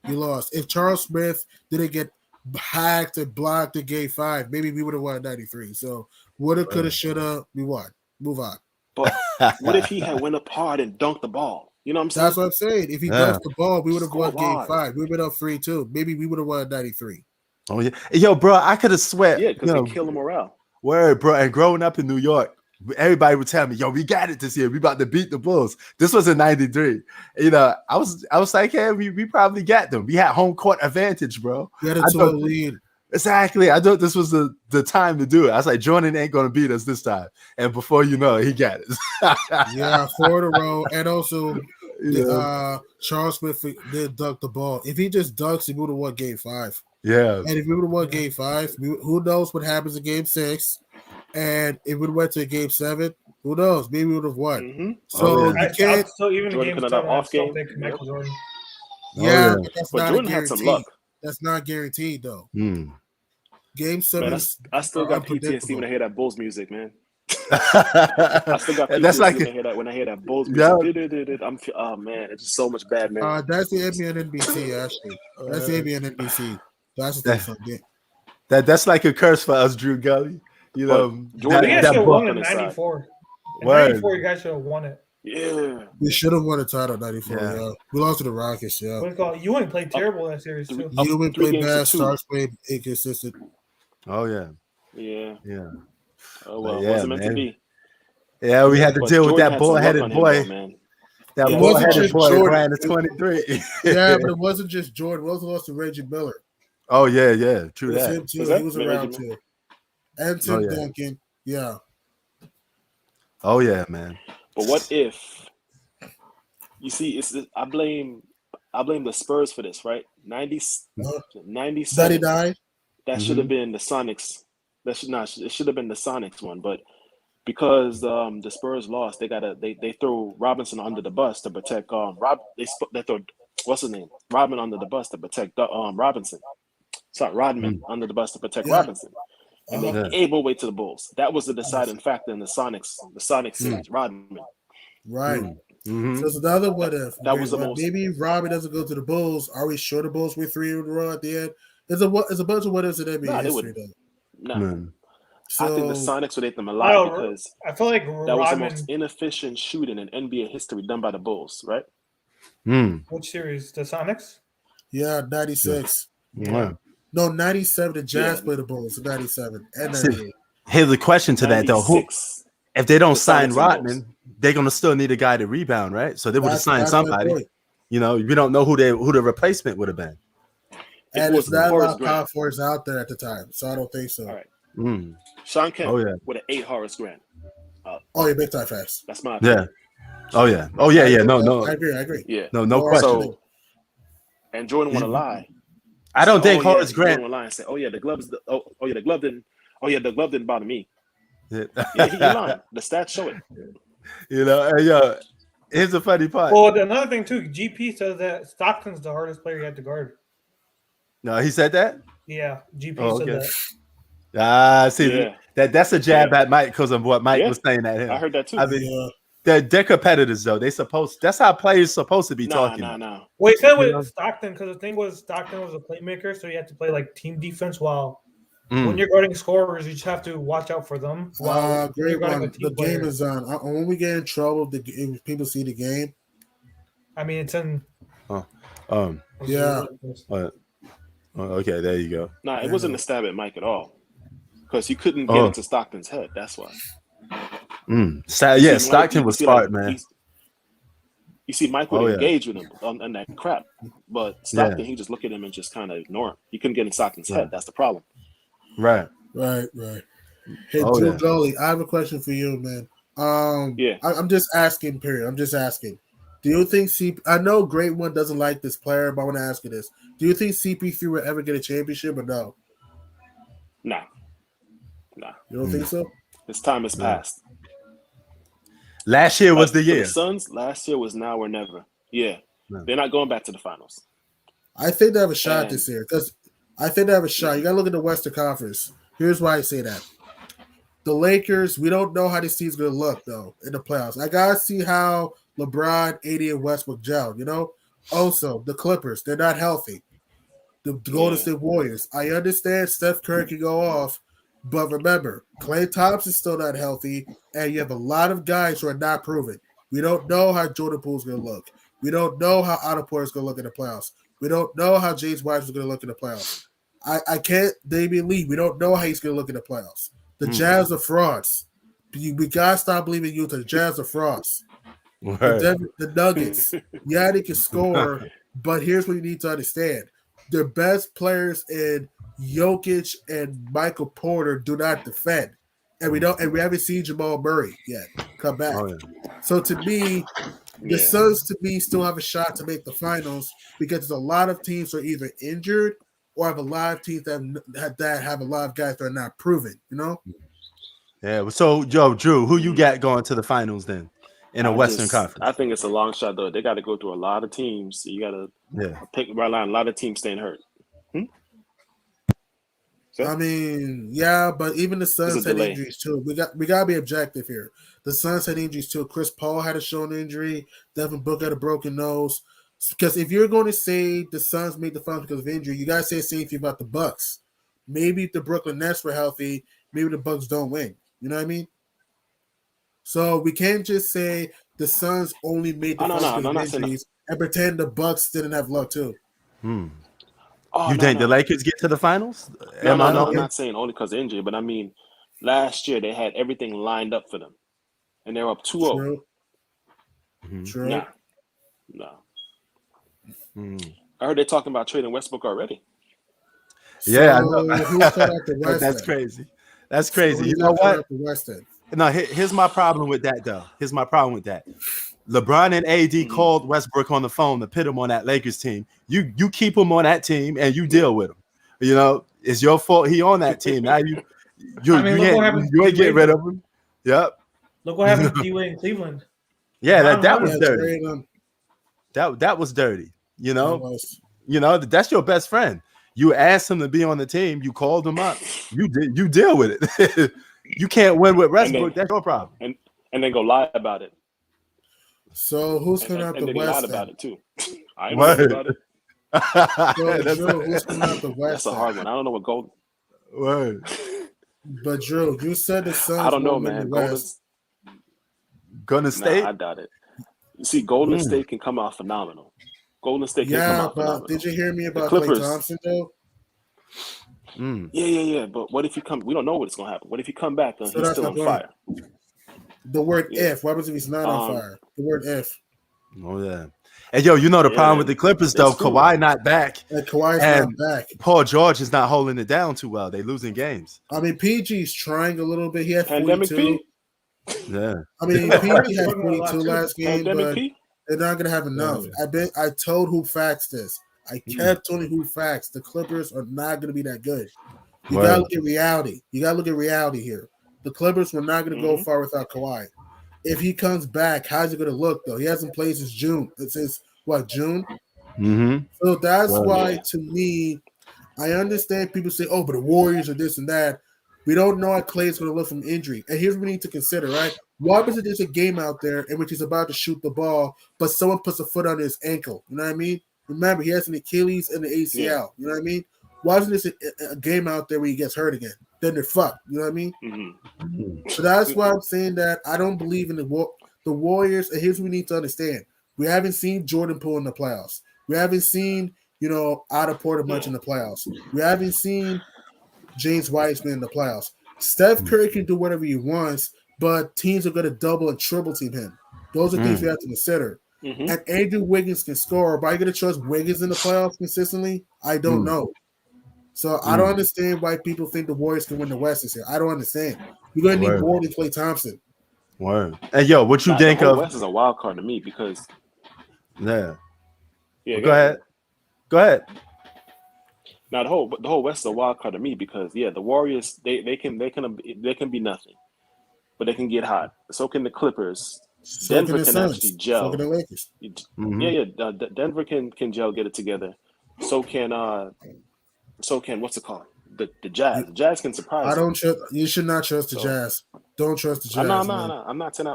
You lost. If Charles Smith didn't get hacked and blocked in Game 5, maybe we would have won 93. So woulda, coulda, shoulda, we won. Move on. But what if he had went up hard and dunked the ball? You know what I'm saying? That's what I'm saying. If he dunked the ball, we would have won Game 5. We would have up 3-2. Maybe we would have won 93. Oh yeah, yo, bro, I could have sweat. Yeah, because they kill the morale. Word, bro. And growing up in New York, everybody would tell me, "Yo, we got it this year. We about to beat the Bulls." This was in '93. I was like, "Hey, we probably got them. We had home court advantage, bro." We had a 12 lead. Exactly. I thought this was the time to do it. I was like, Jordan ain't gonna beat us this time. And before you know it, he got it. Yeah, 4 in a row. And also, Charles Smith did dunk the ball. If he just dunks, he would have won Game 5. Yeah. And if we would have won Game 5, who knows what happens in Game 6? And if we would have went to Game 7, who knows? Maybe we would have won. Mm-hmm. So you can't. So even Jordan Game 7, I still think Michael Jordan. Yeah, but that's not Jordan a had some guarantee. luck. That's not guaranteed though. Game 7. Man, I still got PTSD when I hear that Bulls music, man. I still got PTSD that's like when I hear that Bulls music. Yeah. Oh man, it's just so much bad, man. That's the NBA and NBC actually. That's the NBA and NBC. That's the thing. That's like a curse for us, Drew Gully. Jordan, you guys should have won in '94. In '94, you guys should have won it. Yeah, we should have won a title in '94. Yeah, we lost to the Rockets. Yeah, you wouldn't play terrible that series too. You wouldn't play bad. Stars played inconsistent. Oh yeah. Oh well, it wasn't meant to be. Yeah, we had to deal with that bull-headed boy. That bull-headed boy ran to 23. Yeah, but it wasn't just Jordan. We also lost to Reggie Miller. Oh yeah, true that. Him too. He was around too. and Tim Duncan. Yeah. Oh yeah, man. But what if you see? I blame the Spurs for this, right? 97. 99. That should have been the Sonics. It should have been the Sonics one, but because the Spurs lost, they throw Robinson under the bus to protect they throw what's his name, Rodman under the bus to protect Robinson. Sorry, Rodman under the bus to protect Robinson, and they gave away to the Bulls. That was the deciding factor in the Sonic series. Rodman. Right. So it's another what if. That was the most. Maybe Robbie doesn't go to the Bulls. Are we sure the Bulls win 3 in a row at the end? It's a bunch of what ifs in NBA history, though. No. So, I think the Sonics would hate them a lot because I feel like that was the most inefficient shooting in NBA history done by the Bulls, right? Which series? The Sonics? Yeah, 96. Yeah. No, 97. The Jazz played the Bulls in 97 and 98. Here's the question to that though: Who, if they don't sign Rodman, they're gonna still need a guy to rebound, right? So they would have signed somebody. You know, we don't know who the replacement would have been. And it's not a lot of power forwards out there at the time, so I don't think so. All right. Sean Kemp with an 8 Horace Grant. Big time fast. That's my opinion. Oh yeah. No. I agree. Yeah. No question. So, and Jordan want to lie. I don't think Horace Grant. Jordan lie and say, the gloves. The glove didn't. The glove didn't bother me. Yeah, he lying. The stats show it. You know, here's the funny part. Well, another thing too, GP says that Stockton's the hardest player he had to guard. No, he said that? Yeah, GP said that. See, that's a jab at Mike because of what Mike was saying at him. I heard that too. I mean, they're competitors though. That's how players supposed to be talking. No. Well, he said with Stockton because the thing was Stockton was a playmaker, so you have to play like team defense while when you're guarding scorers, you just have to watch out for them. Great one. The game is on. When we get in trouble, if people see the game. I mean, it's in. Yeah. Okay, there you go. Nah, it wasn't a stab at Mike at all. Because he couldn't get into Stockton's head. That's why. Stockton was smart, man. You see, Mike would engage with him on that crap. But Stockton, he just look at him and just kind of ignore him. He couldn't get in Stockton's head. That's the problem. Right. Hey, Drew Dolly, I have a question for you, man. I'm just asking, period. I'm just asking. Do you think I know Great One doesn't like this player, but I want to ask you this. Do you think CP3 will ever get a championship or no? Nah. You don't think so? His time has passed. Last year was the year. The Suns, last year was now or never. Yeah. They're not going back to the finals. I think they have a shot this year because I think they have a shot. You got to look at the Western Conference. Here's why I say that. The Lakers, we don't know how this team's going to look, though, in the playoffs. I got to see how LeBron, AD, and Westbrook gel, you know? Also, the Clippers, they're not healthy. The Golden State Warriors. I understand Steph Curry can go off, but remember, Klay Thompson's still not healthy, and you have a lot of guys who are not proven. We don't know how Jordan Poole's going to look. We don't know how Otto Porter's going to look in the playoffs. We don't know how James Wiseman's going to look in the playoffs. I can't Damian Lee. We don't know how he's going to look in the playoffs. The Jazz are frauds. We got to stop believing Utah. The Jazz are frauds. Right. The Nuggets. They can score, but here's what you need to understand. The best players in Jokic and Michael Porter do not defend. And we haven't seen Jamal Murray yet come back. So to me, the Suns to me still have a shot to make the finals because there's a lot of teams that are either injured or have a lot of teams that have a lot of guys that are not proven, you know? Yeah. So, Drew, who you got going to the finals then in a Western Conference? I think it's a long shot, though. They got to go through a lot of teams. So you got to pick right line. A lot of teams staying hurt. I mean, but even the Suns had injuries too. We got to be objective here. The Suns had injuries too. Chris Paul had a shoulder injury. Devin Booker had a broken nose. Because if you're going to say the Suns made the finals because of injury, you got to say the same thing about the Bucks. Maybe if the Brooklyn Nets were healthy, maybe the Bucks don't win. You know what I mean? So we can't just say the Suns only made the finals because of injuries and pretend the Bucks didn't have luck too. Oh, you think the Lakers get to the finals? No, I'm not saying only because of injury, but I mean, last year they had everything lined up for them, and they're up 2-0. True. No. I heard they're talking about trading Westbrook already. Yeah, I know. That's crazy. That's crazy. So You know what? The West End. No, here's my problem with that, though. Here's my problem with that. LeBron and AD called Westbrook on the phone to put him on that Lakers team. You keep him on that team and you deal with him. You know, it's your fault he on that team. Now you ain't getting rid of him. Yep. Look what happened to D-Wade in Cleveland. Yeah, that was dirty. That was dirty. You know, that's your best friend. You asked him to be on the team. You called him up. You deal with it. You can't win with Westbrook. That's your problem. And then go lie about it. So who's coming out the West? Lied about it too. I ain't know about it. Drew, who's coming out the West? That's a hard one. I don't know what Golden. Word. But Drew, you said the Suns. I don't know, man. Golden State. I doubt it. You see, Golden State can come out phenomenal. Golden State can come out phenomenal. Did you hear me about Klay Thompson though? Yeah. But what if he come? We don't know what's gonna happen. What if he come back and he's still on fire? The word if. What happens if he's not on fire? The word if. Oh yeah. And yo, you know the problem with the Clippers though. Kawhi not back. And Kawhi's not back. Paul George is not holding it down too well. They losing games. I mean, PG's trying a little bit. He had 42. Pandemic P. Yeah. I mean, PG had 42 last game, Pandemic but P. they're not gonna have enough. I told Hoop Facts this. I kept telling Hoop Facts the Clippers are not gonna be that good. You gotta look at reality. You gotta look at reality here. The Clippers were not gonna go far without Kawhi. If he comes back, how's it going to look, though? He hasn't played since June. It says, June? Mm-hmm. So that's why, to me, I understand people say, oh, but the Warriors are this and that. We don't know how Klay is going to look from injury. And here's what we need to consider, right? What happens if there's a game out there in which he's about to shoot the ball, but someone puts a foot on his ankle? You know what I mean? Remember, he has an Achilles and an ACL. Yeah. You know what I mean? Why isn't this a game out there where he gets hurt again? Then they're fucked. You know what I mean? Mm-hmm. So that's why I'm saying that I don't believe in the Warriors. And here's what we need to understand. We haven't seen Jordan Poole in the playoffs. We haven't seen, Otto Porter much in the playoffs. We haven't seen James Wiseman in the playoffs. Steph Curry can do whatever he wants, but teams are going to double and triple team him. Those are things we have to consider. Mm-hmm. And Andrew Wiggins can score, but are you going to trust Wiggins in the playoffs consistently? I don't know. So I don't understand why people think the Warriors can win the West this year. I don't understand. You're going to need more than Klay Thompson. Word. Hey, yo, what you think of? West is a wild card to me because. Yeah. Yeah. Go ahead. Now the whole West is a wild card to me because the Warriors they can be nothing, but they can get hot. So can the Clippers. Denver can actually gel. So can the Lakers. Denver can gel, get it together. So can what's it called? The Jazz. The Jazz can surprise. I don't trust. You should not trust the Jazz. Don't trust the Jazz. No. I'm not saying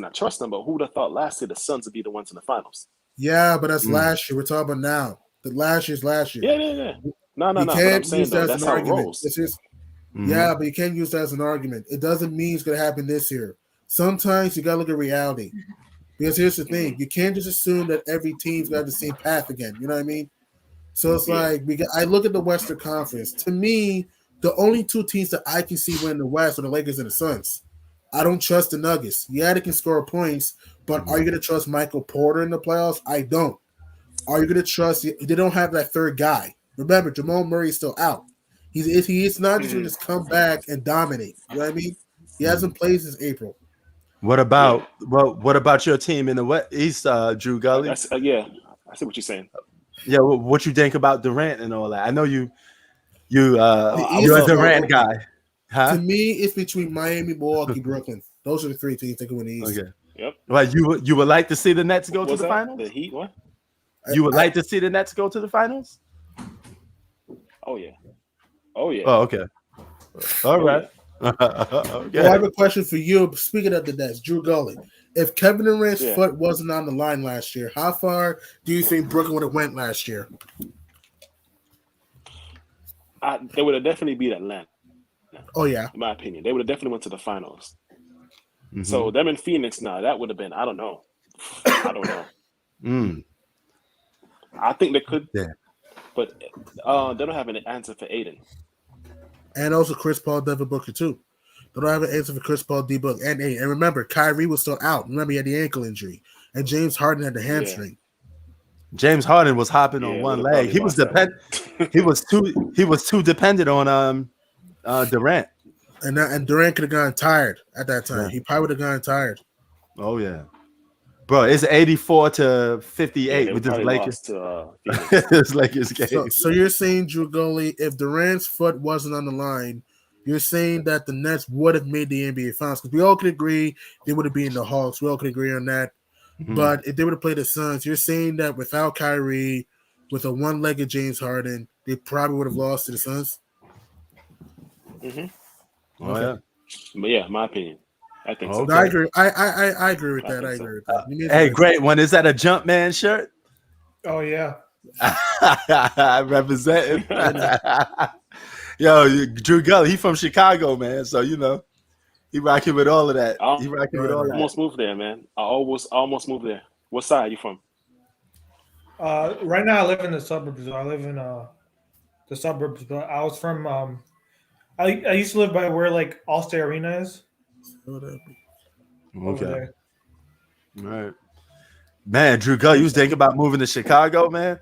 I trust them, but who'd have thought last year the Suns would be the ones in the finals? Yeah, but that's last year. We're talking about now. The last year's last year. Yeah. No. But I'm saying that's how it rolls. Yeah, but you can't use that as an argument. It doesn't mean it's going to happen this year. Sometimes you got to look at reality. Because here's the thing: you can't just assume that every team's got the same path again. You know what I mean? So it's like I look at the Western Conference. To me, the only two teams that I can see win the West are the Lakers and the Suns. I don't trust the Nuggets. Yeah, they can score points, but are you going to trust Michael Porter in the playoffs? I don't. Are you going to trust? They don't have that third guy. Remember, Jamal Murray is still out. He's not just going to just come back and dominate. You know what I mean? He hasn't played since April. What about your team in the West East, Drew Gully? I see what you're saying. Yeah, what you think about Durant and all that? I know you're a Durant guy. Huh? To me, it's between Miami, Milwaukee, Brooklyn. Those are the three teams that can win the East. Okay. Yep. Well, you would like to see the Nets go to the finals? The Heat, what? You would like to see the Nets go to the finals? Oh yeah. Oh, okay. All right. Yeah. Okay. Well, I have a question for you. Speaking of the Nets, Drew Gully. If Kevin Durant's foot wasn't on the line last year, how far do you think Brooklyn would have went last year? They would have definitely beat Atlanta. Oh yeah, in my opinion, they would have definitely went to the finals. Mm-hmm. So them in Phoenix now, that would have been. I don't know. I think they could. Yeah. But they don't have an answer for Aiden. And also Chris Paul, Devin Booker too. They don't have an answer for Chris Paul, D Book, and Aiden. And remember, Kyrie was still out. Remember, he had the ankle injury, and James Harden had the hamstring. James Harden was hopping on one leg. He was too dependent on Durant. And Durant could have gone tired at that time. Yeah. He probably would have gone tired. Oh yeah, bro. It's 84-58 Yeah, they with this probably Lakers. lost to Phoenix. This Lakers game. So you're saying, Drew Gully, if Durant's foot wasn't on the line, you're saying that the Nets would have made the NBA Finals, because we all could agree they would have beaten the Hawks. We all could agree on that. Mhm. But if they would have played the Suns, you're saying that without Kyrie, with a one-legged James Harden, they probably would have lost to the Suns? Oh yeah. But yeah, my opinion. I think so. Okay. No, I agree. I agree with that. think I so. agree with that. You need Hey, to- great one. Is that a Jumpman shirt? Oh yeah. Representing. Yo, Drew Gully, he from Chicago, man. So you know, he rocking with all of that. He rocking with all I that. almost moved there, man. I almost moved there. What side are you from? Right now I live in the suburbs. I live in the suburbs, but I was from I used to live by where like Allstate Arena is. Over Okay. there. All right. Man, Drew Gully, you was thinking about moving to Chicago, man?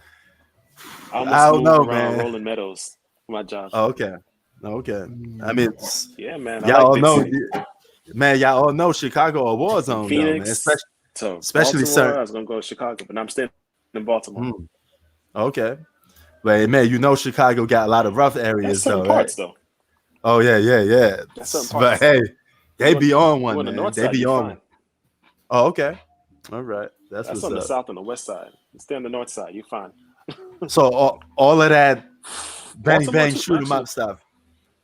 I I don't almost moved know, around man. Rolling Meadows for my job. Oh, okay. Okay. I mean, Yeah, man. I y'all all like big know, city. man, y'all all know Chicago a war zone, though, man. Phoenix Especially to Baltimore. certain- I was gonna go to Chicago, but I'm staying in Baltimore. Okay. But, man, you know Chicago got a lot of rough That's areas, certain though, parts, right? though. Oh, yeah. That's certain But, parts. hey, they You be on- on you one, on the man. north They side, be you're on fine. one. Oh, okay. All right. That's That's what's on the up. south and the west side. You stay on the north side, you're fine. So, all of that bang, Baltimore bang, too, shoot 'em actually. up stuff.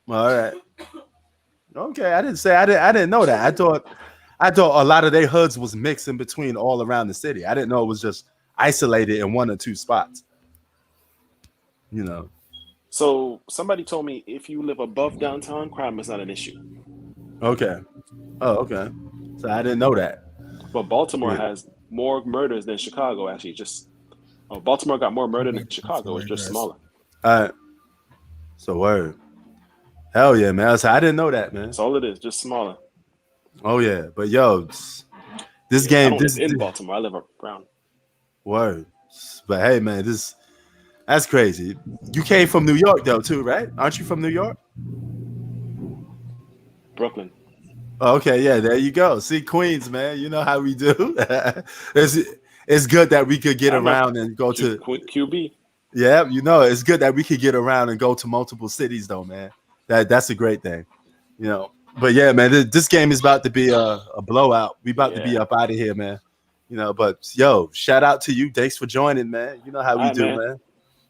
All right. Okay, I didn't know that. I thought a lot of their hoods was mixing between all around the city. I didn't know it was just isolated in one or two spots. You know. So somebody told me if you live above downtown, crime is not an issue. Okay. Oh, okay. So I didn't know that. But Baltimore Yeah. has more murders than Chicago, actually. Baltimore got more murder than Chicago. It's just smaller. All right. So word. Hell yeah, man. So I didn't know that, man. That's all it is, just smaller. Oh yeah, but yo, this I game, don't this live in Baltimore. I live around. word. But hey, man, that's crazy. You came from New York though, too, right? Aren't you from New York? Brooklyn. Oh, okay, yeah, there you go. See, Queens, man, you know how we do. it's good that we could get I'm a around and go to. QB. Yeah, you know, it's good that we could get around and go to multiple cities, though, man. That's a great thing, you know. But yeah, man, this game is about to be a blowout. We about to be up out of here, man. You know, but yo, shout out to you. Thanks for joining, man. You know how we All right, do, man.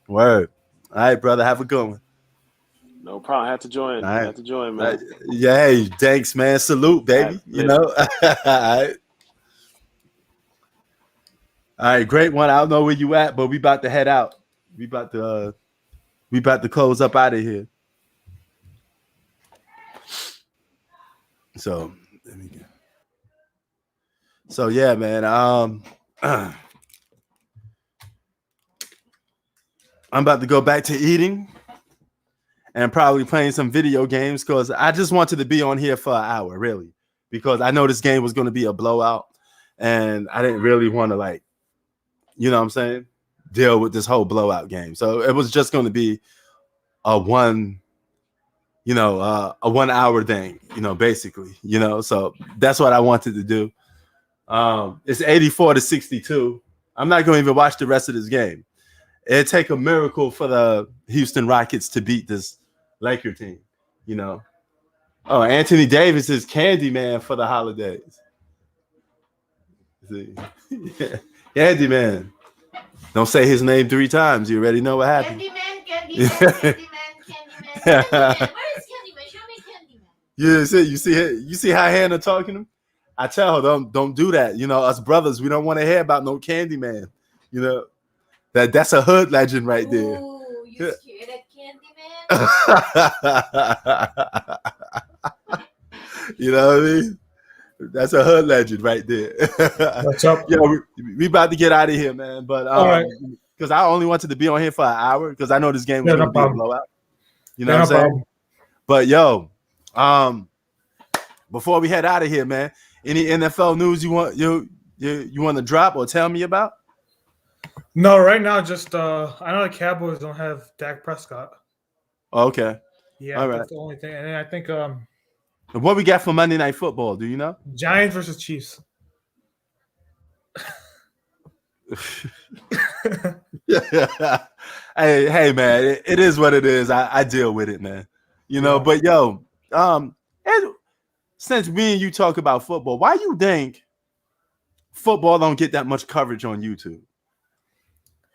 Word. All right, brother. Have a good one. No problem. I had to join. All right. I had to join, man. Yeah, hey, thanks, man. Salute, baby. All right, You know. All right. All right, great one. I don't know where you at, but we about to head out. We about to close up out of here. So let me get. So yeah, man. I'm about to go back to eating and probably playing some video games because I just wanted to be on here for an hour, really, because I know this game was going to be a blowout, and I didn't really want to, like, you know what I'm saying, deal with this whole blowout game. So it was just going to be a 1 hour thing, you know, basically, you know. So that's what I wanted to do. It's 84-62. I'm not going to even watch the rest of this game. It'd take a miracle for the Houston Rockets to beat this Laker team, you know. Oh, Anthony Davis is Candyman for the holidays. See? Candyman. Don't say his name 3 times. You already know what happened. Candyman. Where is Candyman? Show me Candyman. You see how Hannah talking to him? I tell her, don't do that. You know, us brothers, we don't want to hear about no Candyman. You know, that's a hood legend right there. Ooh, you scared of Candyman? You know what I mean? That's a hood legend right there. What's up? Yo, we about to get out of here, man. But All right. because I only wanted to be on here for an hour because I know this game was Yeah, going no to be a problem. blowout. You know Yeah, what I'm no saying? problem. But yo, before we head out of here, man, any NFL news you want to drop or tell me about? No, right now, just I know the Cowboys don't have Dak Prescott. Okay. Yeah, All that's right. the only thing. And then I think What we got for Monday Night Football? Do you know? Giants versus Chiefs. hey, man, it is what it is. I deal with it, man. You know, but yo, and since me and you talk about football, why you think football don't get that much coverage on YouTube?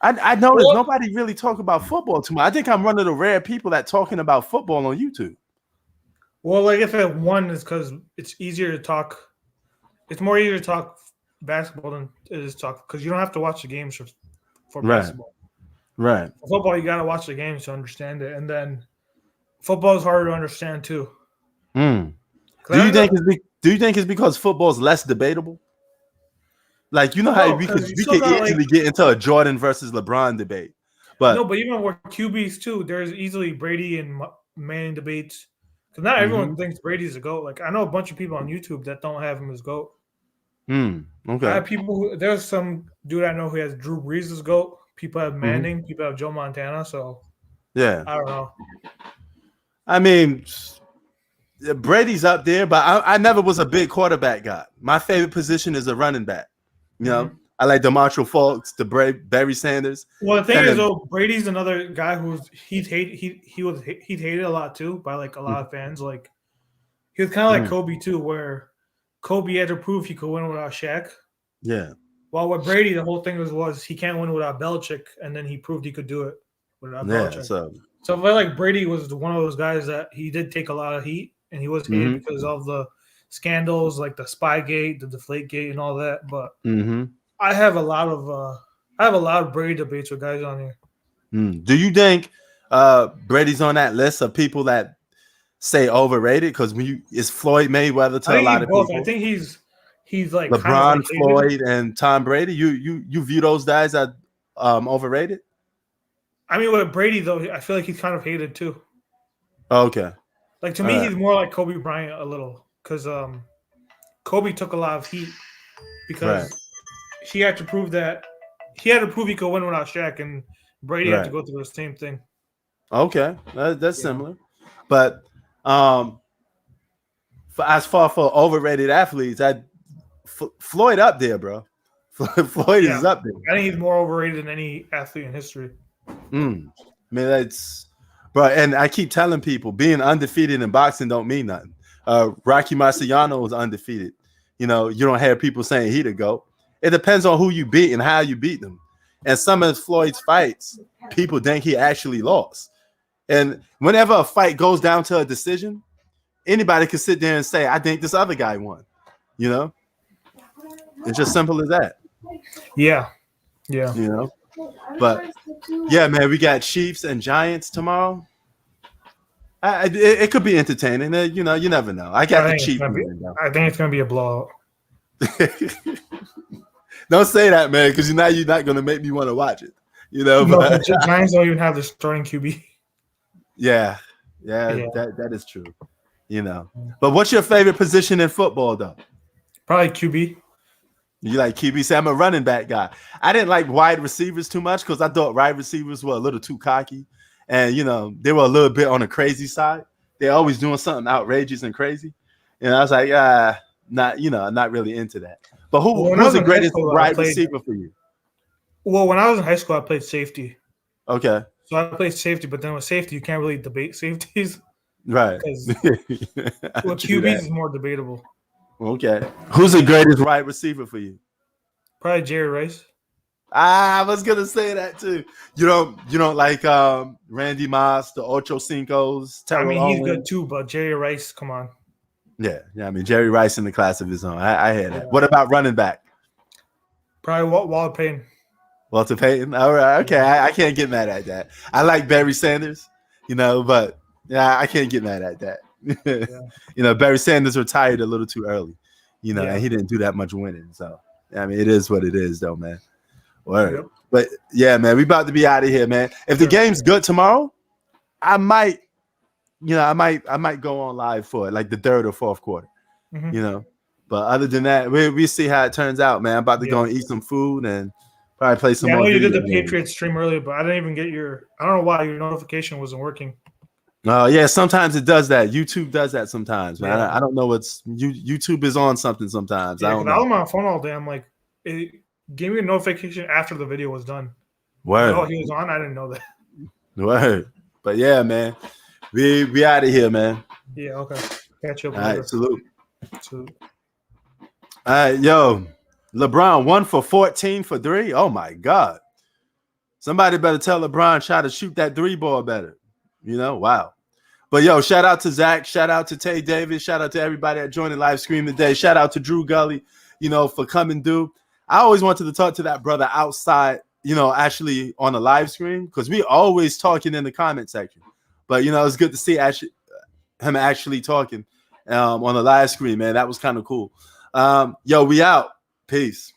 I noticed nobody really talk about football too much. I think I'm one of the rare people that talking about football on YouTube. Well, like if it one is because it's easier to talk. It's more easier to talk basketball than it is talk because you don't have to watch the games for basketball. Right. For football, you got to watch the games to understand it, and then football is harder to understand too. Do you think it's because football is less debatable? Like you know how we could easily get into a Jordan versus LeBron debate, but even with QBs too, there's easily Brady and Manning debates because not everyone thinks Brady's a GOAT. Like I know a bunch of people on YouTube that don't have him as GOAT. Okay. I have there's some dude I know who has Drew Brees as GOAT. People have Manning. People have Joe Montana. So yeah, I don't know. I mean, Brady's up there, but I never was a big quarterback guy. My favorite position is a running back. You know, I like DeMarshall Falks, Barry Sanders. Well, the thing is, though, Brady's another guy who's he's hated a lot too by like a lot of fans. Like he was kind of like Kobe too, where Kobe had to prove he could win without Shaq. Yeah. While with Brady, the whole thing was he can't win without Belichick, and then he proved he could do it without Belichick. So I feel like Brady was one of those guys that he did take a lot of heat, and he was hated because of the scandals like the Spygate, the Deflategate, and all that. But I have a lot of Brady debates with guys on here. Do you think Brady's on that list of people that say overrated? Because it's Floyd Mayweather to a lot of people. I think he's like LeBron, kind of like Floyd, and Tom Brady. You view those guys as overrated? I mean, with Brady though, I feel like he's kind of hated too. Okay. Like to me, he's more like Kobe Bryant a little because Kobe took a lot of heat because he had to prove he could win without Shaq, and Brady had to go through the same thing. Okay, that's similar, but as far for overrated athletes, Floyd up there, bro. Floyd is up there. I think he's more overrated than any athlete in history. I mean, that's bro, and I keep telling people being undefeated in boxing don't mean nothing. Rocky Marciano was undefeated. You know, you don't have people saying he the GOAT. It depends on who you beat and how you beat them. And some of Floyd's fights, people think he actually lost. And whenever a fight goes down to a decision, anybody can sit there and say, I think this other guy won. You know? It's just simple as that. Yeah. Yeah. You know? But yeah, man, we got Chiefs and Giants tomorrow. It could be entertaining. You know, you never know. I got the Chiefs. I think it's gonna be a blowout. Don't say that, man, because now you're not gonna make me want to watch it. You know, no, but the Giants don't even have the starting QB. Yeah. That is true. You know, but what's your favorite position in football, though? Probably QB. You like QB? Say I'm a running back guy. I didn't like wide receivers too much because I thought wide receivers were a little too cocky, and you know they were a little bit on the crazy side. They're always doing something outrageous and crazy, and I was like, not really into that. But who's the greatest wide receiver for you? Well, when I was in high school, I played safety. Okay. So I played safety, but then with safety, you can't really debate safeties. Right. Because QBs is more debatable. Okay. Who's the greatest wide receiver for you? Probably Jerry Rice. I was gonna say that too. You don't like Randy Moss, the Ocho Cincos. I mean, he's good too, but Jerry Rice, come on. Yeah. I mean, Jerry Rice in the class of his own. I hear that. What about running back? Probably Walter Payton. Walter Payton. All right. Okay. I can't get mad at that. I like Barry Sanders, you know, but yeah, I can't get mad at that. You know, Barry Sanders retired a little too early, you know, and he didn't do that much winning. So, I mean, it is what it is, though, man. Word. Yep. But yeah, man, we about to be out of here, man. If the game's good tomorrow, I might go on live for it, like the third or fourth quarter, you know. But other than that, we see how it turns out, man. I'm about to go and eat some food and probably play some more. I know you did the Patriots stream earlier, but I didn't even get I don't know why your notification wasn't working. Yeah, sometimes it does that. YouTube does that sometimes, man. Yeah. I don't know what's YouTube is on something sometimes. Yeah, I don't I was know. on my phone all day. I'm like, it gave me a notification after the video was done. Word. Like, oh, he was on. I didn't know that. Word. But yeah, man. We out of here, man. Yeah, okay. Catch you up All later. right, salute. Salute. All right, yo. LeBron 1 for 14 for 3. Oh my God. Somebody better tell LeBron try to shoot that 3 ball better. You know, wow. But yo, shout out to Zach, shout out to Tay Davis, shout out to everybody that joined the live stream today. Shout out to Drew Gully, for coming through. I always wanted to talk to that brother outside, actually on the live stream, because we always talking in the comment section. But it's good to see him actually talking on the live screen, man. That was kind of cool. Yo, we out. Peace.